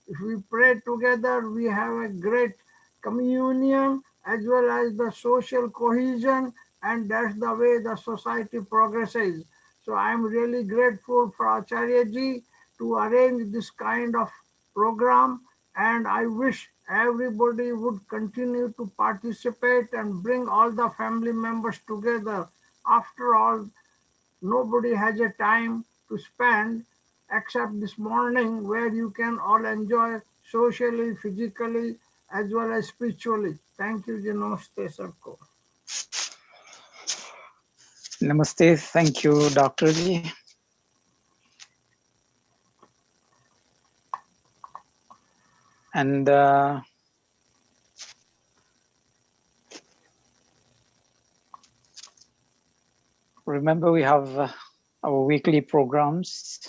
If we pray together, we have a great communion as well as the social cohesion, and that's the way the society progresses. So I'm really grateful for Acharya ji to arrange this kind of program, and I wish everybody would continue to participate and bring all the family members together. After all, nobody has a time to spend except this morning, where you can all enjoy socially, physically, as well as spiritually. Thank you, ji. Namaste, sabko. Namaste. Thank you, Dr. Ji. And remember, we have our weekly programs.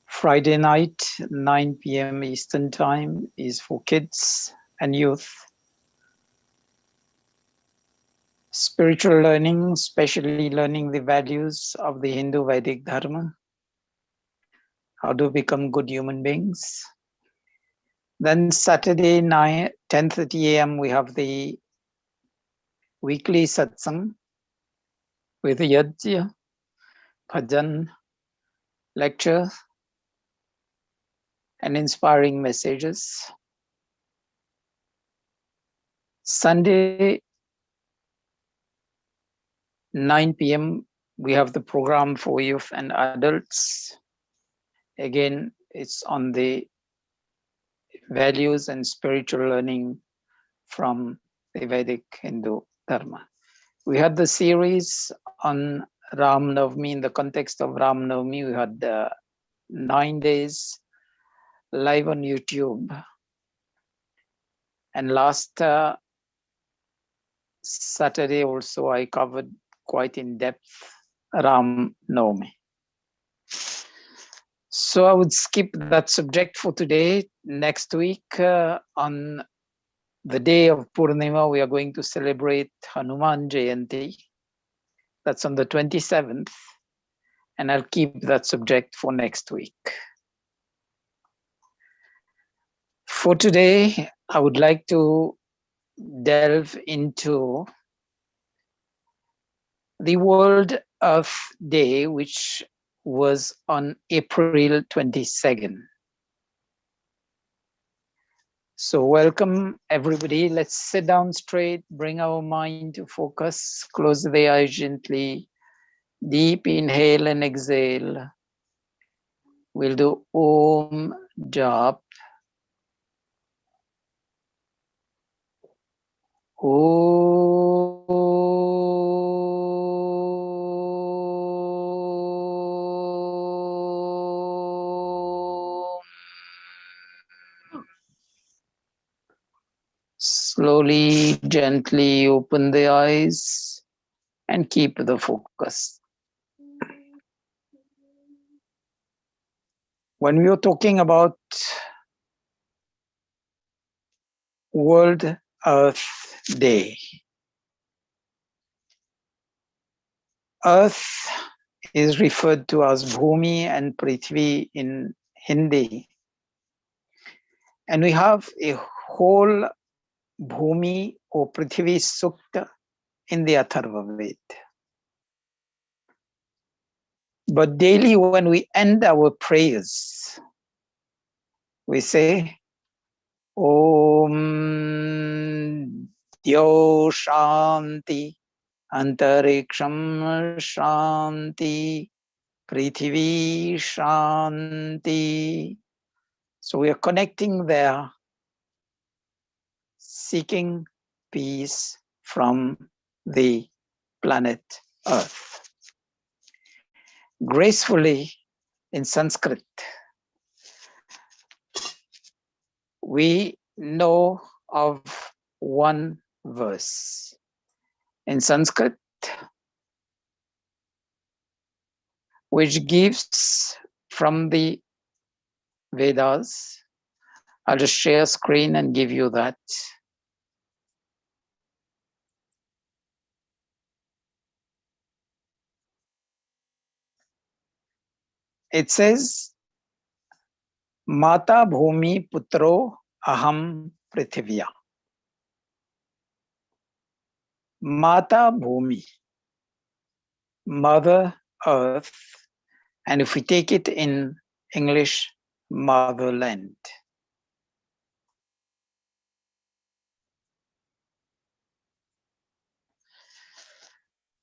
Friday night, 9 p.m. Eastern Time, is for kids and youth. Spiritual learning, especially learning the values of the Hindu Vedic Dharma, how to become good human beings. Then Saturday night, 10:30 a.m., we have the weekly satsang with yajna, bhajan, lecture, and inspiring messages. Sunday, 9 p.m., we have the program for youth and adults. Again, it's on the values and spiritual learning from the Vedic Hindu Dharma. We had the series on Ram Navami. In the context of Ram Navami, we had 9 days live on YouTube. And last Saturday also, I covered quite in depth Ram Navami. So I would skip that subject for today. Next week, on the day of Purnima, we are going to celebrate Hanuman Jayanti. That's on the 27th. And I'll keep that subject for next week. For today, I would like to delve into the World Earth Day, which was on April 22nd. So welcome everybody. Let's sit down straight, bring our mind to focus, close the eyes gently, deep inhale and exhale. We'll do Om Jap. Slowly, gently open the eyes and keep the focus. When we are talking about World Earth Day, Earth is referred to as Bhumi and Prithvi in Hindi. And we have a whole Bhumi or Prithvi Sukta in the Atharva Ved. But daily when we end our prayers, we say, Om Dyo Shanti, Antariksham Shanti, Prithvi Shanti. So we are connecting there, seeking peace from the planet Earth. Gracefully in Sanskrit, we know of one verse. In Sanskrit, which gives from the Vedas. I'll just share screen and give you that. It says, Mata Bhumi Putro Aham Prithivya. Mata Bhumi, Mother Earth, and if we take it in English, motherland.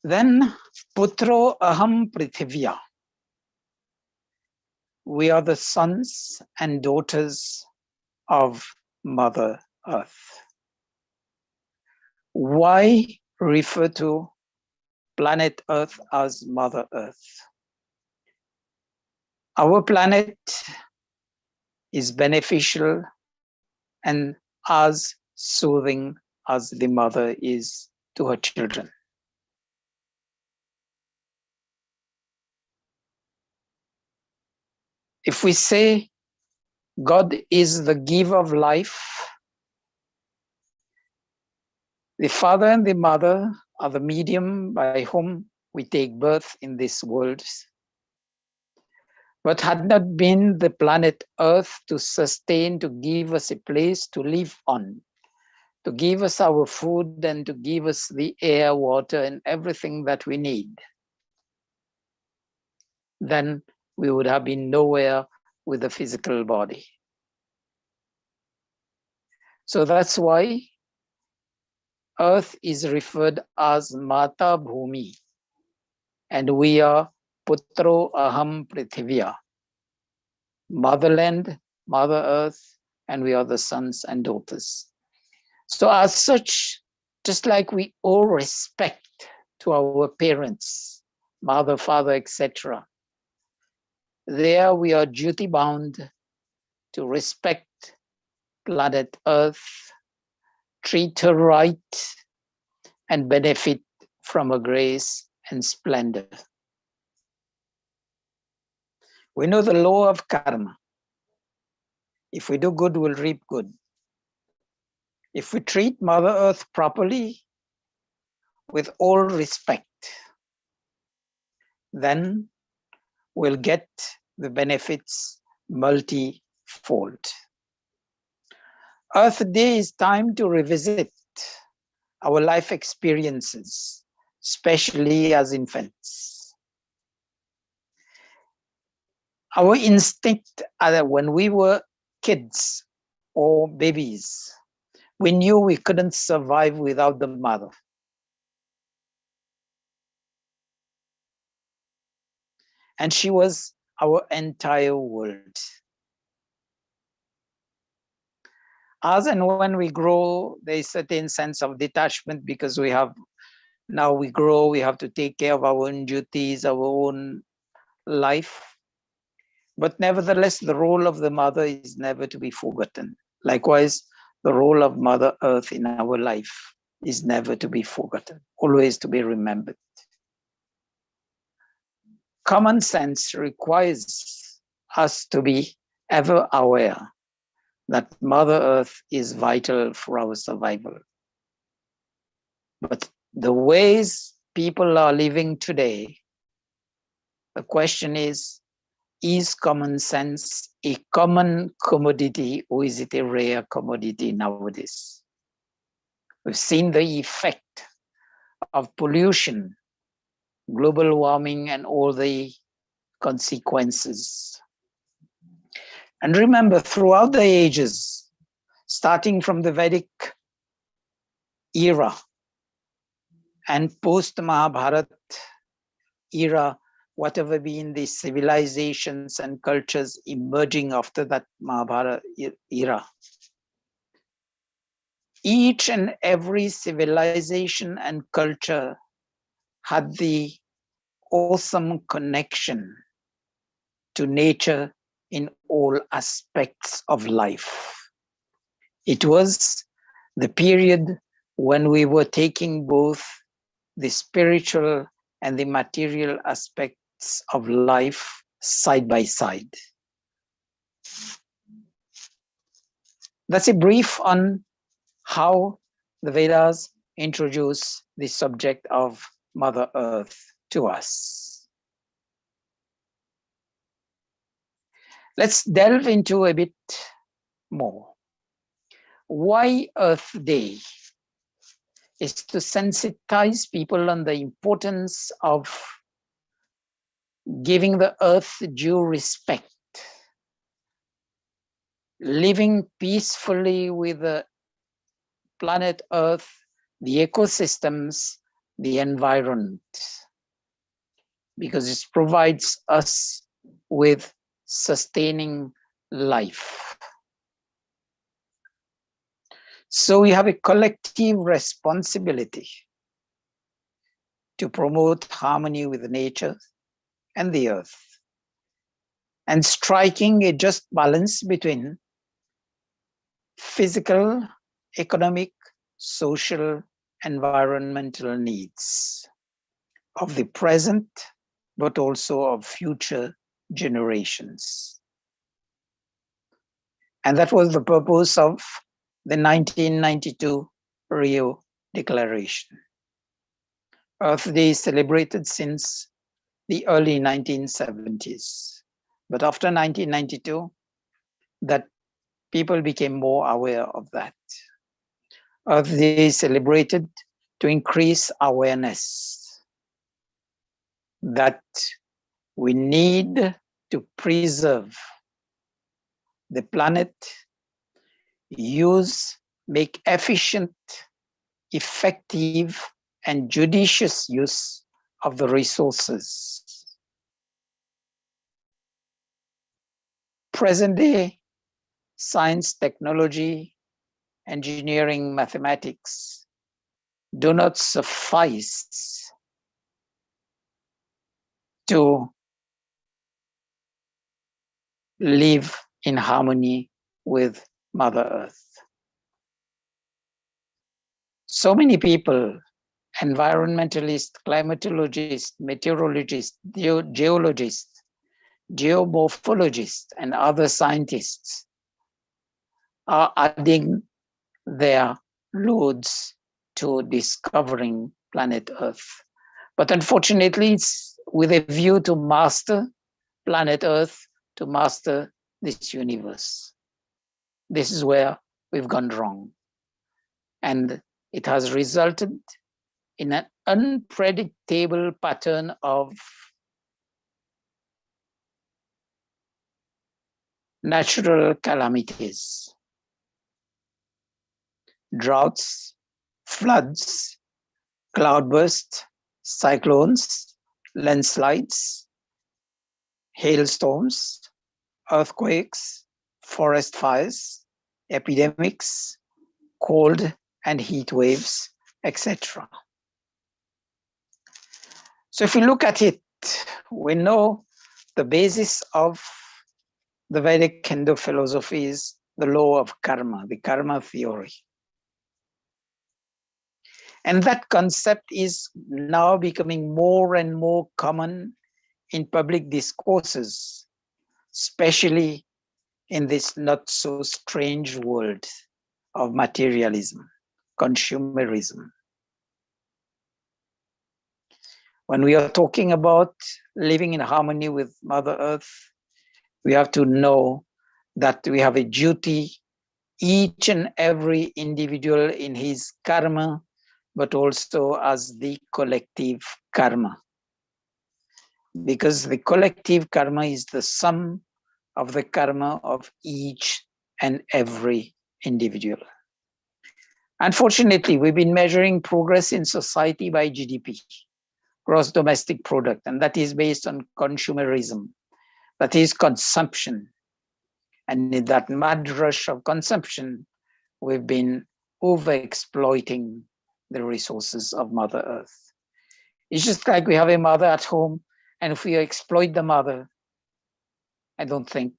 Then Putro Aham Prithivya. We are the sons and daughters of Mother Earth. Why refer to planet Earth as Mother Earth? Our planet is beneficial and as soothing as the mother is to her children. If we say God is the giver of life, the father and the mother are the medium by whom we take birth in this world. But had not been the planet Earth to sustain, to give us a place to live on, to give us our food and to give us the air, water, and everything that we need, then we would have been nowhere with a physical body. So that's why Earth is referred as Mata Bhumi, and we are Putro Aham Prithivya, motherland, Mother Earth, and we are the sons and daughters. So as such, just like we owe respect to our parents, mother, father, etc., there we are duty bound to respect planet Earth, treat her right, and benefit from her grace and splendor. We know the law of karma. If we do good, we'll reap good. If we treat Mother Earth properly, with all respect, then we'll get the benefits multi-fold. Earth Day is time to revisit our life experiences, especially as infants. Our instinct when we were kids or babies, we knew we couldn't survive without the mother. And she was our entire world. As and when we grow, there's a certain sense of detachment because now we grow, we have to take care of our own duties, our own life. But nevertheless, the role of the mother is never to be forgotten. Likewise, the role of Mother Earth in our life is never to be forgotten, always to be remembered. Common sense requires us to be ever aware that Mother Earth is vital for our survival. But the ways people are living today, the question is common sense a common commodity or is it a rare commodity nowadays? We've seen the effect of pollution, global warming, and all the consequences. And remember, throughout the ages, starting from the Vedic era and post-Mahabharat era, whatever been the civilizations and cultures emerging after that Mahabharata era, each and every civilization and culture had the awesome connection to nature in all aspects of life. It was the period when we were taking both the spiritual and the material aspects of life side by side. That's a brief on how the Vedas introduce the subject of Mother Earth to us. Let's delve into a bit more. Why Earth Day? Is to sensitize people on the importance of giving the earth due respect, living peacefully with the planet Earth, the ecosystems, the environment, because it provides us with sustaining life. So we have a collective responsibility to promote harmony with nature and the earth, and striking a just balance between physical, economic, social, environmental needs of the present, but also of future generations. And that was the purpose of the 1992 Rio Declaration. Earth Day is celebrated since the early 1970s. But after 1992, that people became more aware of that. Earth Day is celebrated to increase awareness that we need to preserve the planet, make efficient, effective, and judicious use of the resources. Present day science, technology, engineering, mathematics do not suffice to live in harmony with Mother Earth. So many people, environmentalists, climatologists, meteorologists, geologists, geomorphologists, and other scientists are adding their loads to discovering planet Earth. But unfortunately, it's with a view to master planet Earth, to master this universe. This is where we've gone wrong. And it has resulted in an unpredictable pattern of natural calamities, droughts, floods, cloudbursts, cyclones, landslides, hailstorms, earthquakes, forest fires, epidemics, cold and heat waves, etc. So if we look at it, we know the basis of the Vedic Hindu philosophy is the law of karma, the karma theory. And that concept is now becoming more and more common in public discourses, especially in this not so strange world of materialism, consumerism. When we are talking about living in harmony with Mother Earth, we have to know that we have a duty, each and every individual in his karma, but also as the collective karma. Because the collective karma is the sum of the karma of each and every individual. Unfortunately, we've been measuring progress in society by GDP, gross domestic product, and that is based on consumerism, that is consumption. And in that mad rush of consumption, we've been overexploiting the resources of Mother Earth. It's just like we have a mother at home, and if we exploit the mother, I don't think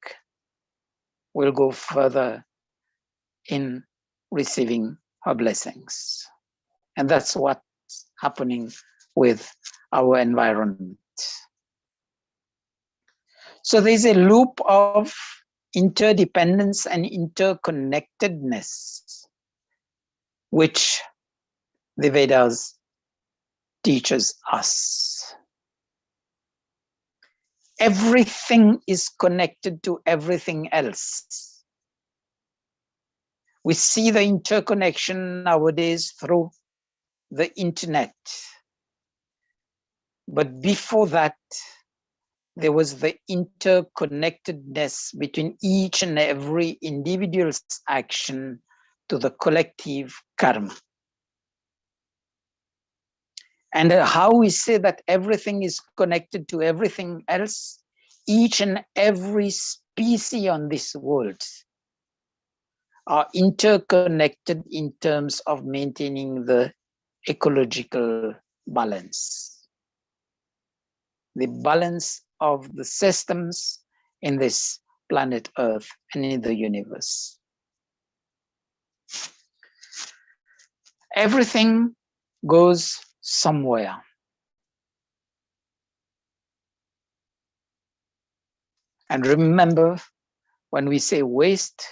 we'll go further in receiving her blessings. And that's what's happening with our environment. So there's a loop of interdependence and interconnectedness, which the Vedas teaches us. everything is connected to everything else. We see the interconnection nowadays through the internet. But before that, there was the interconnectedness between each and every individual's action to the collective karma. And how we say that everything is connected to everything else, each and every species on this world are interconnected in terms of maintaining the ecological balance. The balance of the systems in this planet Earth and in the universe. Everything goes somewhere. And remember, when we say waste,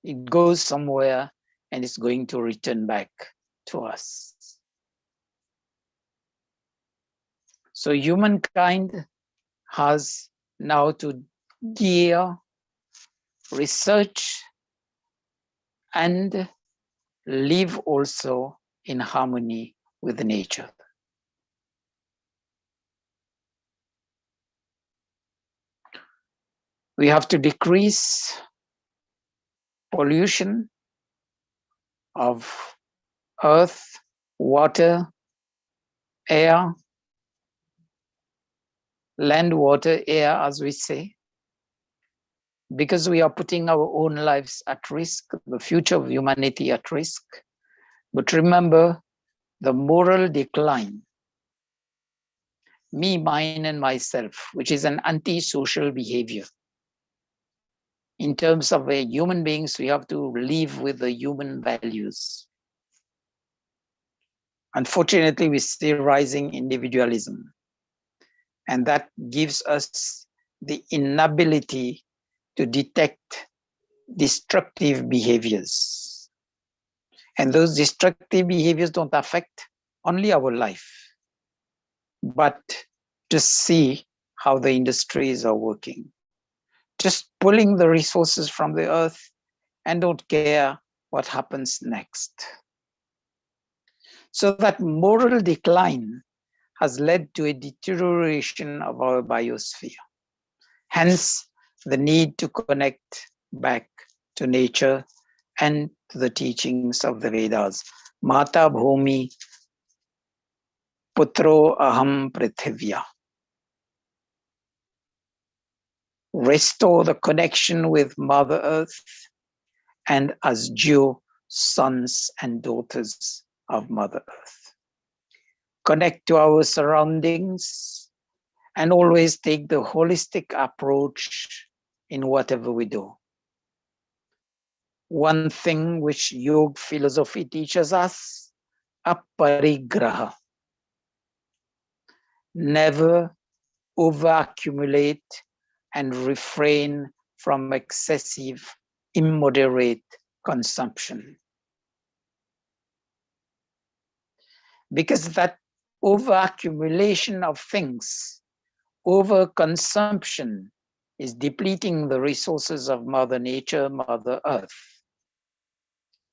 it goes somewhere and it's going to return back to us. So humankind has now to gear, research, and live also in harmony with nature. We have to decrease pollution of earth, water, air, land, water, air, as we say, because we are putting our own lives at risk, the future of humanity at risk. But remember, the moral decline, me, mine, and myself, which is an anti-social behavior. In terms of human beings, we have to live with the human values. Unfortunately, we see rising individualism, and that gives us the inability to detect destructive behaviors. And those destructive behaviors don't affect only our life, but to see how the industries are working. Just pulling the resources from the earth and don't care what happens next. So that moral decline has led to a deterioration of our biosphere. Hence, the need to connect back to nature and to the teachings of the Vedas. Mata Bhumi Putro Aham Prithivya. Restore the connection with Mother Earth and as due sons and daughters of Mother Earth. Connect to our surroundings and always take the holistic approach in whatever we do. One thing which yoga philosophy teaches us, aparigraha. Never overaccumulate and refrain from excessive, immoderate consumption. Because that overaccumulation of things, overconsumption, is depleting the resources of Mother Nature, Mother Earth.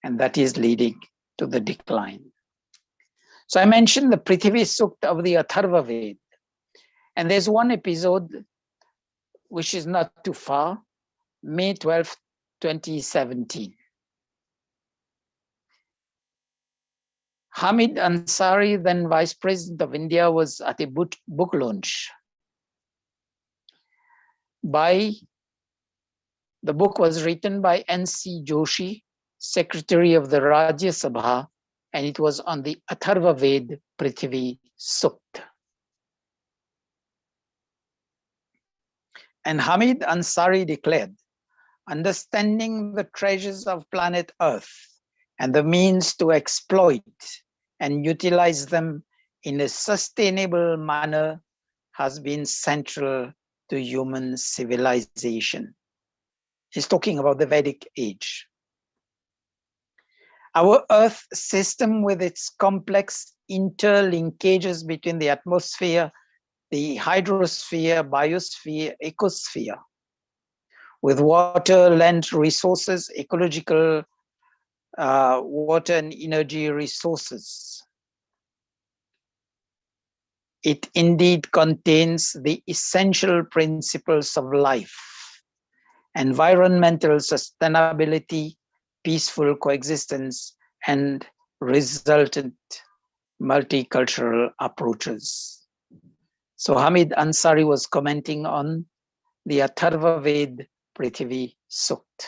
And that is leading to the decline. So I mentioned the Prithvi Sukta of the Atharva Ved. And there's one episode which is not too far, May 12, 2017. Hamid Ansari, then Vice President of India, was at a book launch. The book was written by N.C. Joshi, Secretary of the Rajya Sabha, and it was on the Atharva Ved Prithvi Sukta. And Hamid Ansari declared, understanding the treasures of planet Earth and the means to exploit and utilize them in a sustainable manner has been central to human civilization. He's talking about the Vedic age. Our Earth system with its complex interlinkages between the atmosphere the hydrosphere, biosphere, ecosphere, with water, land resources, ecological water and energy resources. It indeed contains the essential principles of life: environmental sustainability, peaceful coexistence, and resultant multicultural approaches. So Hamid Ansari was commenting on the Atharva Ved Prithvi Sukta.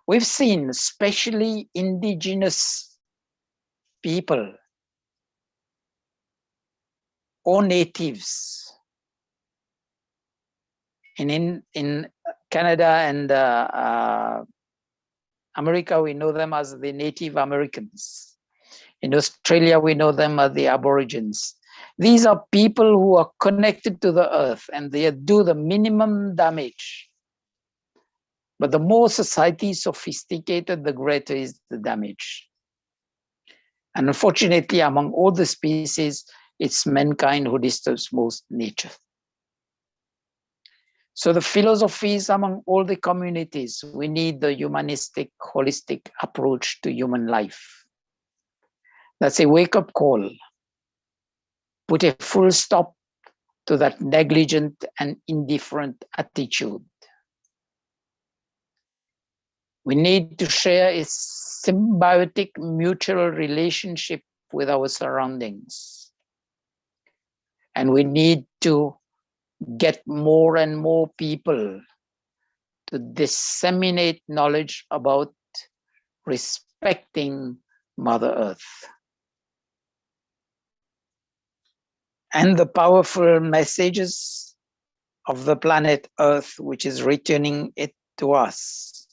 We've seen especially indigenous people or natives in Canada and America, we know them as the Native Americans. In Australia, we know them as the Aborigines. These are people who are connected to the earth and they do the minimum damage. But the more society is sophisticated, the greater is the damage. And unfortunately, among all the species, it's mankind who disturbs most nature. So the philosophies among all the communities, we need the humanistic, holistic approach to human life. That's a wake-up call. Put a full stop to that negligent and indifferent attitude. We need to share a symbiotic mutual relationship with our surroundings. And we need to get more and more people to disseminate knowledge about respecting Mother Earth. And the powerful messages of the planet Earth, which is returning it to us.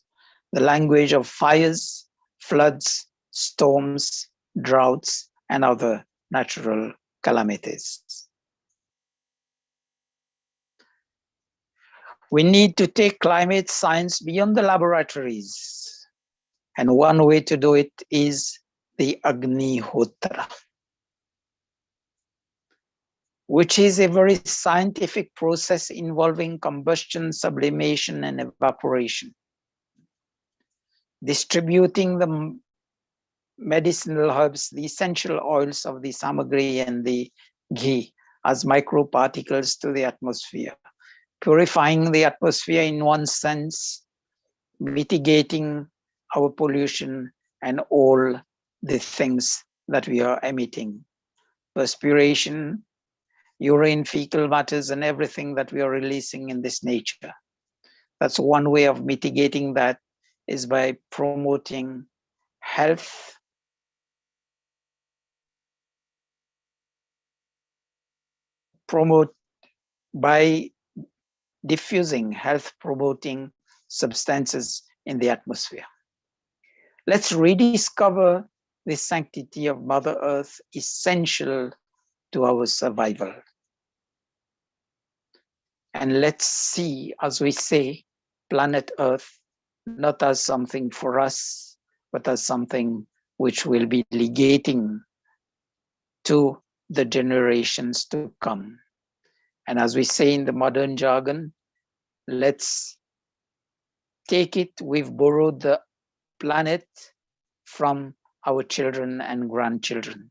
The language of fires, floods, storms, droughts, and other natural calamities. We need to take climate science beyond the laboratories. And one way to do it is the Agnihotra, which is a very scientific process involving combustion, sublimation, and evaporation. Distributing the medicinal herbs, the essential oils of the samagri and the ghee as microparticles to the atmosphere. Purifying the atmosphere in one sense, mitigating our pollution and all the things that we are emitting. Perspiration, urine, fecal matters, and everything that we are releasing in this nature. That's one way of mitigating that, is by promoting health, by diffusing health-promoting substances in the atmosphere. Let's rediscover the sanctity of Mother Earth, essential to our survival. And let's see, as we say, planet Earth, not as something for us, but as something which will be legating to the generations to come. And as we say in the modern jargon, let's take it, we've borrowed the planet from our children and grandchildren.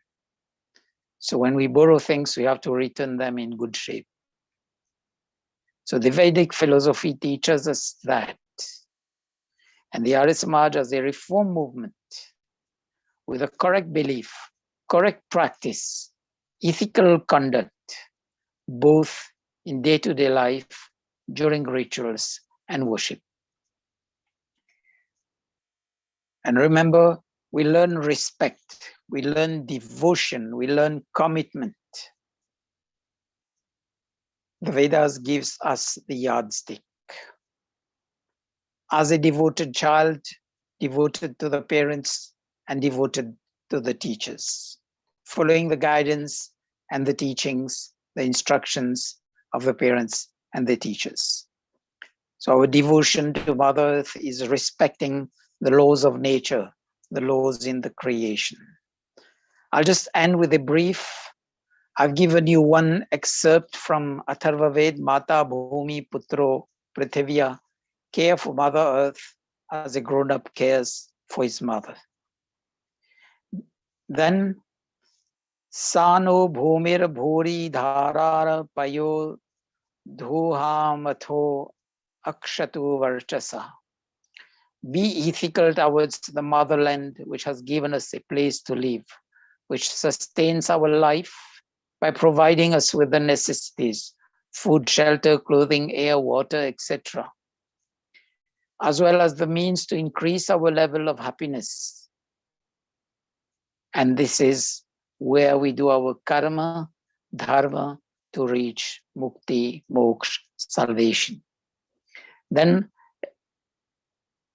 So when we borrow things, we have to return them in good shape. So the Vedic philosophy teaches us that. And the Arya Samaj as a reform movement with a correct belief, correct practice, ethical conduct, both in day-to-day life, during rituals and worship. And remember, we learn respect, we learn devotion, we learn commitment. The Vedas gives us the yardstick. As a devoted child, devoted to the parents and devoted to the teachers, following the guidance and the teachings, the instructions of the parents and the teachers. So our devotion to Mother Earth is respecting the laws of nature, the laws in the creation. I'll just end with a brief I've given you one excerpt from Atharva Ved, Mata Bhumi Putro Prithivya, care for Mother Earth as a grown-up cares for his mother. Then, Sano Bhumir Bhuri Dharar Payo Dhuhamatho Akshatu Varchasa. Be ethical towards the motherland, which has given us a place to live, which sustains our life by providing us with the necessities, food, shelter, clothing, air, water, etc., as well as the means to increase our level of happiness. And this is where we do our karma, dharma, to reach mukti, moksha, salvation. Then,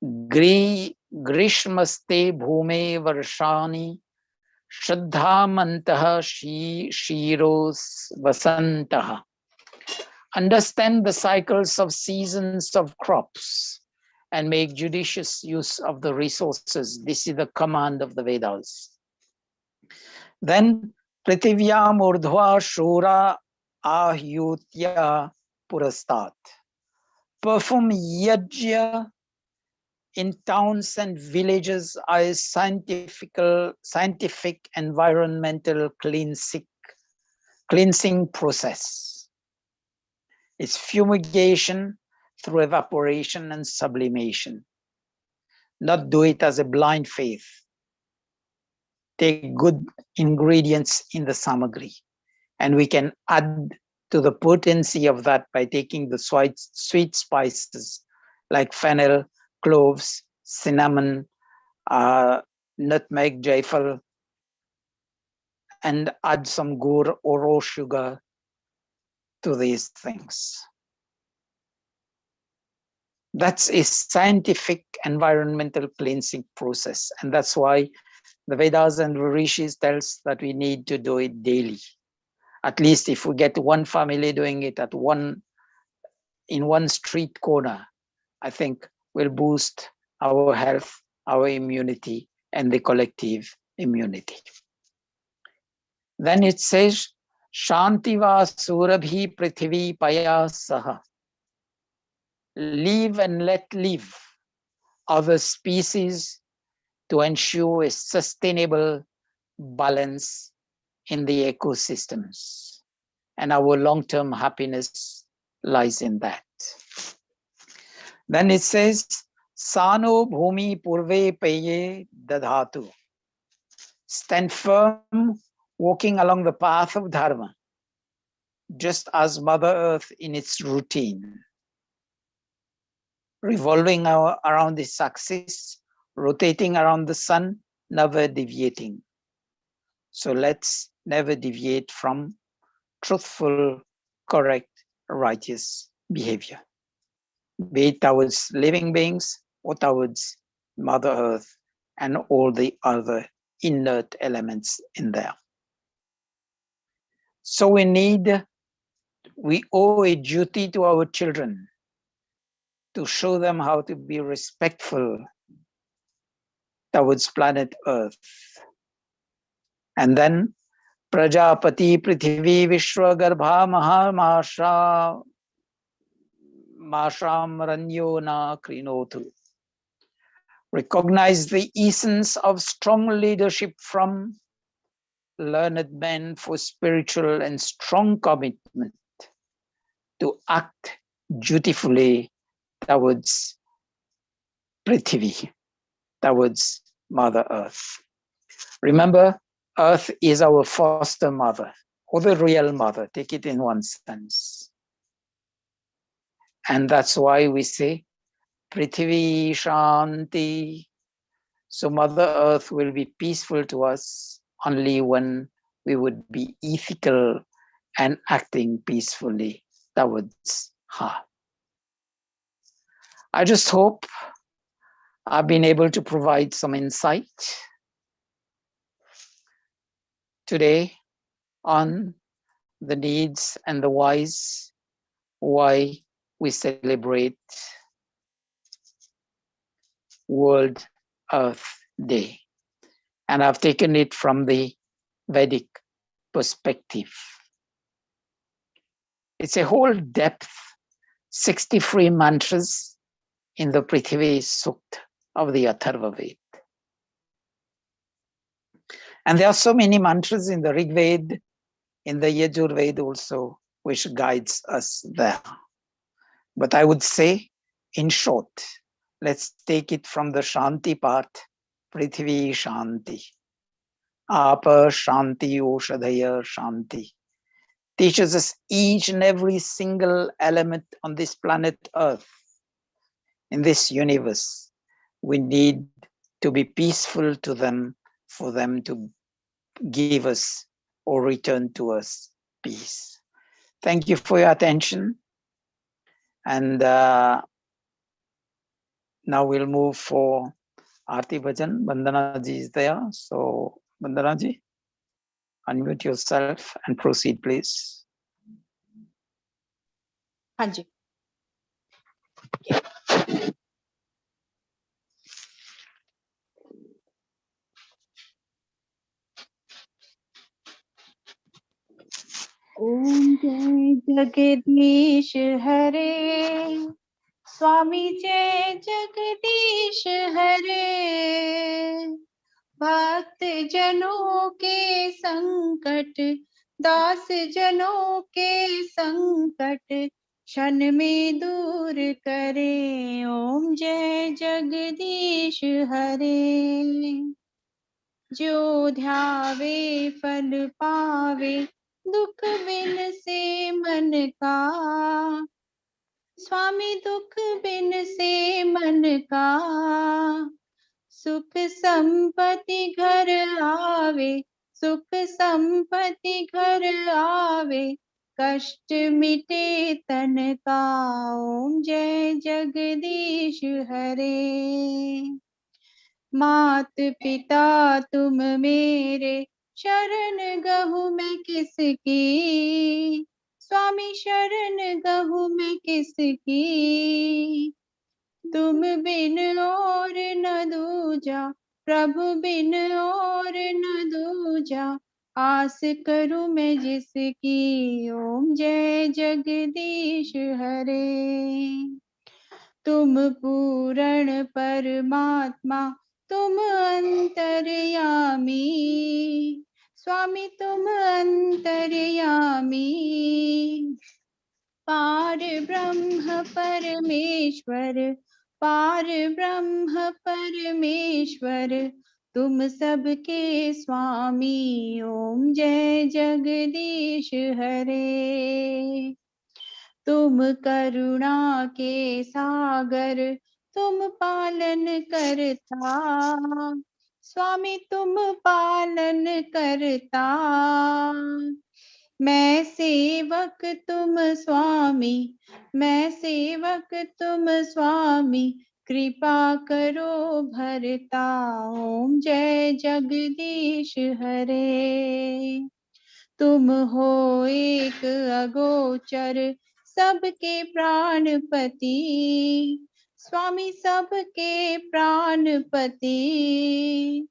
Grishmaste bhume varshani Shraddhamantaha Shiros Vasantaha. Understand the cycles of seasons of crops and make judicious use of the resources. This is the command of the Vedas. Then, Prithivya Urdhva Shura Ahyutya Purastat. Perform yajna in towns and villages as scientific environmental cleansing process. It's fumigation through evaporation and sublimation. Not do it as a blind faith. Take good ingredients in the samagri, and we can add to the potency of that by taking the sweet spices like fennel, cloves, cinnamon, nutmeg, jaifal, and add some gur or raw sugar to these things. That's a scientific environmental cleansing process, and that's why the Vedas and Rishis tells that we need to do it daily. At least if we get one family doing it in one street corner, I think will boost our health, our immunity, and the collective immunity. Then it says, Shantiva Surabhi Prithvi Paya Saha. Live and let live other species to ensure a sustainable balance in the ecosystems. And our long-term happiness lies in that. Then it says, Sano Bhumi Purve Paye Dadhatu. Stand firm, walking along the path of Dharma, just as Mother Earth in its routine, revolving around its axis, rotating around the sun, never deviating. So let's never deviate from truthful, correct, righteous behavior, be it towards living beings or towards Mother Earth and all the other inert elements in there. So we owe a duty to our children to show them how to be respectful towards planet Earth. And then Prajapati Prithvi Vishwagarbha Maha Masham Ranyo Na Krinotu. Recognize the essence of strong leadership from learned men for spiritual and strong commitment to act dutifully towards Prithvi, towards Mother Earth. Remember, Earth is our foster mother, or the real mother, take it in one sense. And that's why we say, Prithvi Shanti. So Mother Earth will be peaceful to us only when we would be ethical and acting peacefully towards her. I just hope I've been able to provide some insight today on the needs and the whys, why we celebrate World Earth Day. And I've taken it from the Vedic perspective. It's a whole depth, 63 mantras in the Prithvi Sukta of the Atharva Ved. And there are so many mantras in the Rig Veda, in the Yajur Veda also, which guides us there. But I would say, in short, let's take it from the Shanti part, Prithvi Shanti. Apa Shanti Oshadhaya Shanti. Teaches us each and every single element on this planet Earth, in this universe. We need to be peaceful to them for them to give us or return to us peace. Thank you for your attention. And now we'll move for Aarti Bhajan. Vandana ji is there. So Vandana ji, unmute yourself and proceed, please. हाँ जी। ओम जय जगदीश हरे, स्वामी जय जगदीश हरे। भक्त जनों के संकट, दास जनों के संकट क्षण में दूर करे। ओम जय जगदीश हरे। जो ध्यावे फल पावे, दुख बिन से मन का। स्वामी दुख बिन से मन का। सुख संपत्ति घर आवे, सुख संपत्ति घर आवे, कष्ट मिटे तन का। ओम जय जगदीश हरे। मात पिता तुम मेरे, शरण गहूँ मैं किसकी। स्वामी शरण गहूँ मैं किसकी। तुम बिन और न दूजा, प्रभु बिन और न दूजा, आस करूं मैं जिसकी। ओम जय जगदीश हरे। तुम पूर्ण परमात्मा, तुम अंतर्यामी। स्वामी तुम अंतर्यामी। पार ब्रह्म परमेश्वर, पार ब्रह्म परमेश्वर, तुम सबके स्वामी। ओम जय जगदीश हरे। तुम करुणा के सागर, तुम पालन करता। स्वामी तुम पालन करता। मैं सेवक तुम स्वामी, मैं सेवक तुम स्वामी, कृपा करो भरता। ओम जय जगदीश हरे। तुम हो एक अगोचर, सबके प्राणपति। स्वामी सबके प्राणपति।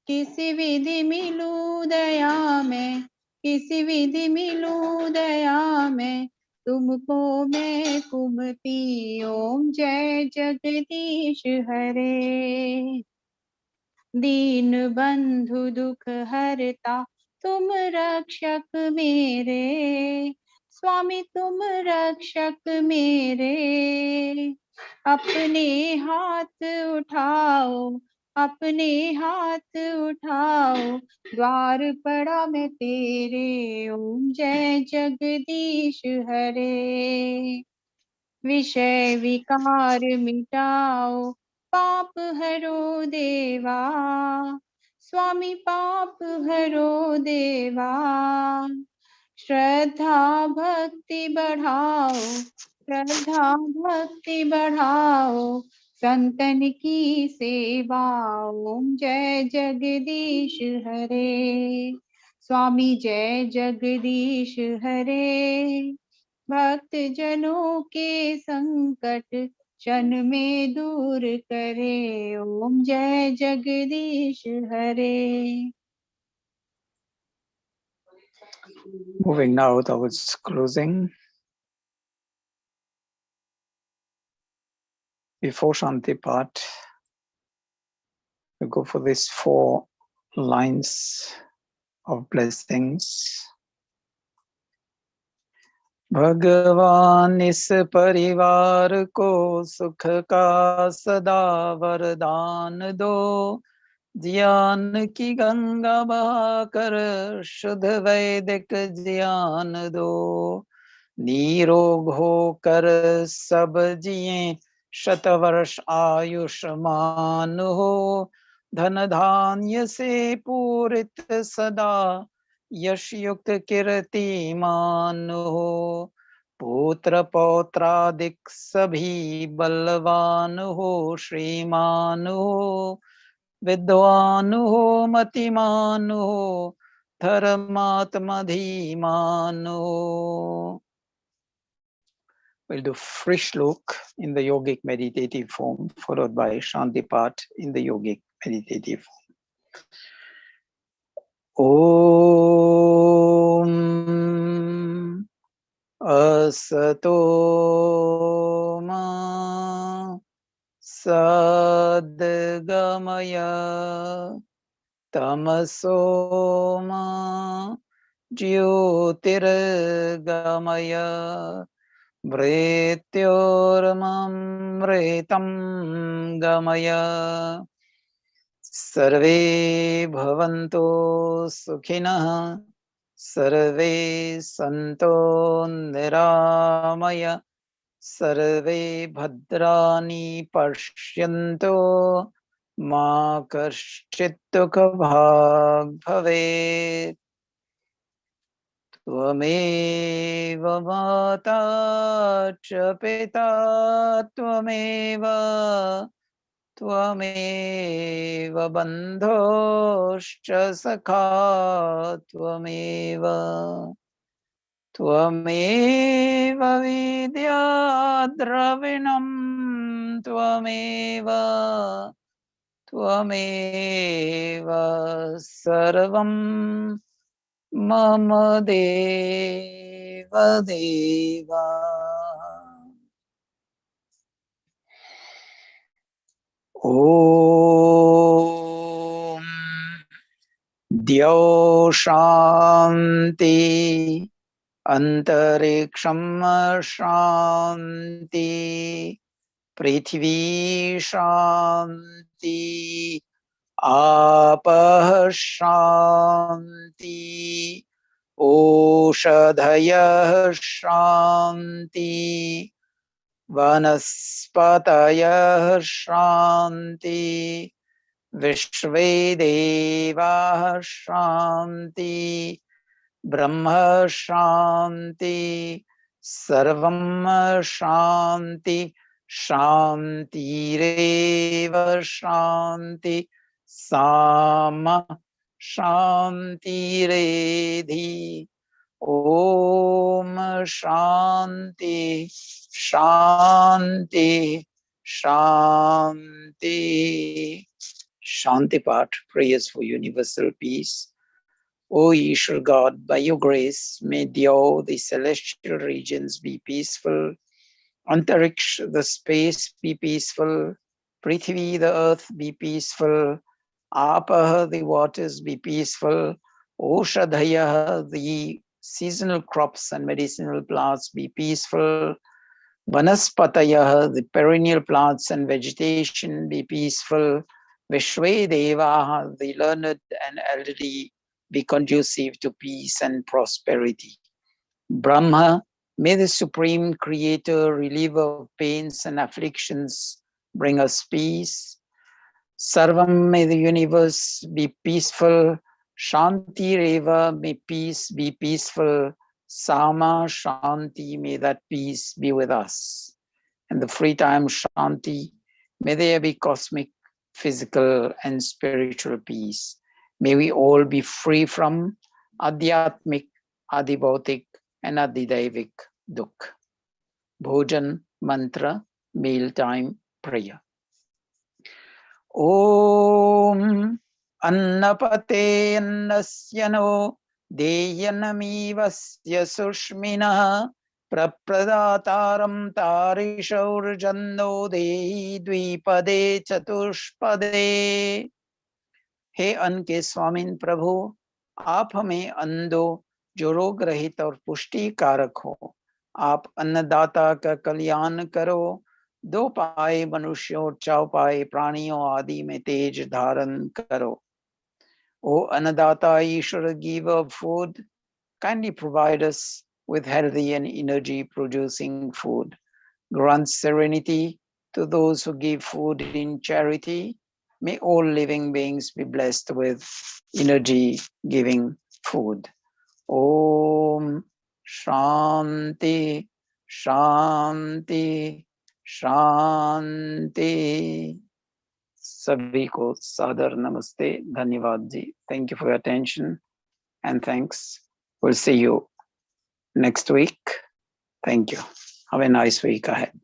किसी विधि मिलूं दया में, किसी विधि मिलूं दया में, तुमको मैं कुमति। ओम जय जगदीश हरे। दीन बंधु दुख हरता, तुम रक्षक मेरे। स्वामी तुम रक्षक मेरे। अपने हाथ उठाओ, अपने हाथ उठाओ, द्वार पड़ा मैं तेरे। ओम जय जगदीश हरे। विषय विकार मिटाओ, पाप हरो देवा। स्वामी पाप हरो देवा। श्रद्धा भक्ति बढ़ाओ, श्रद्धा भक्ति बढ़ाओ, संतन की सेवा। ओम जय जगदीश हरे। स्वामी जय जगदीश हरे। भक्त जनों के संकट क्षण में दूर करे। ओम जय जगदीश हरे। Moving now towards closing. Before Shanti part, we go for these 4 lines of blessings. भगवान इस परिवार को सुख का सदा वरदान दो, ज्ञान की गंगा बहाकर शुद्ध वैदिक ज्ञान दो, निरोग होकर सब जिए शतवर्ष आयुष्मान हो, धन धान्य से पूरित सदा यश युक्त कीर्तिमान हो, पुत्र पौत्रादिक सभी बलवान हो, श्रीमान हो, विद्वान हो, मतिमान हो, धर्मात्मा धीमान हो. We'll do free shlok in the yogic meditative form, followed by Shanti part in the yogic meditative form. Om Asato Ma Sadgamaya Tamaso Ma Jyotirgamaya Mrityormamritam Gamaya. Sarve bhavanto sukhinah, sarve santo niramaya, sarve bhadrani pashyanto, ma kaschit dukha bhag bhavet. Tvameva mata cha pita tvameva, Tvameva bandhoscha sakha tvameva, Tvameva vidya dravinam tvameva, Tvameva sarvam mama deva deva. Om Dyo Shanti Antariksham Shanti Prithvi Shanti Apah Shanti Oshadhayah Shanti Vanaspatayah Shanti Vishve Devah Shanti Brahma Shanti Sarvam Shanti Shantireva Shanti Sama Shantiredhi. Om Shanti Shanti Shanti. Shanti part, prayers for universal peace. O Ishwar God, by your grace, may the celestial regions be peaceful, Antariksh, the space, be peaceful, Prithvi, the earth, be peaceful, Apah, the waters, be peaceful, Oshadhayah, the seasonal crops and medicinal plants, be peaceful, Vanaspatayah, the perennial plants and vegetation, be peaceful, Vishve Deva, the learned and elderly, be conducive to peace and prosperity. Brahma, may the supreme creator, reliever of pains and afflictions, bring us peace. Sarvam, may the universe be peaceful. Shanti Reva, may peace be peaceful. Sama Shanti, may that peace be with us. And the free time Shanti, may there be cosmic, physical and spiritual peace. May we all be free from Adhyatmik, Adibhautik and Adidevik Dukh. Bhojan Mantra, mealtime prayer. Om Annapate Annasyano देयनमीवस्य सुष्मिनः प्रप्रदातारं तारिशौर्जन्नो देहि द्विपदे चतुष्पदे। हे अन्न के स्वामिन प्रभु, आप हमें अन्न दो जो रोग रहित और पुष्टि कारक हो। आप अन्नदाता का कल्याण करो, दो पाए मनुष्यों, चौपाए प्राणियों आदि में तेज धारण करो। O अन्नदाता ईश्वर, giver of food, kindly provide us with healthy and energy producing food. Grant serenity to those who give food in charity. May all living beings be blessed with energy giving food. Om Shanti Shanti Shanti. सभी को सादर नमस्ते, धन्यवाद जी. Thank you for your attention and thanks. We'll see you next week. Thank you. Have a nice week ahead.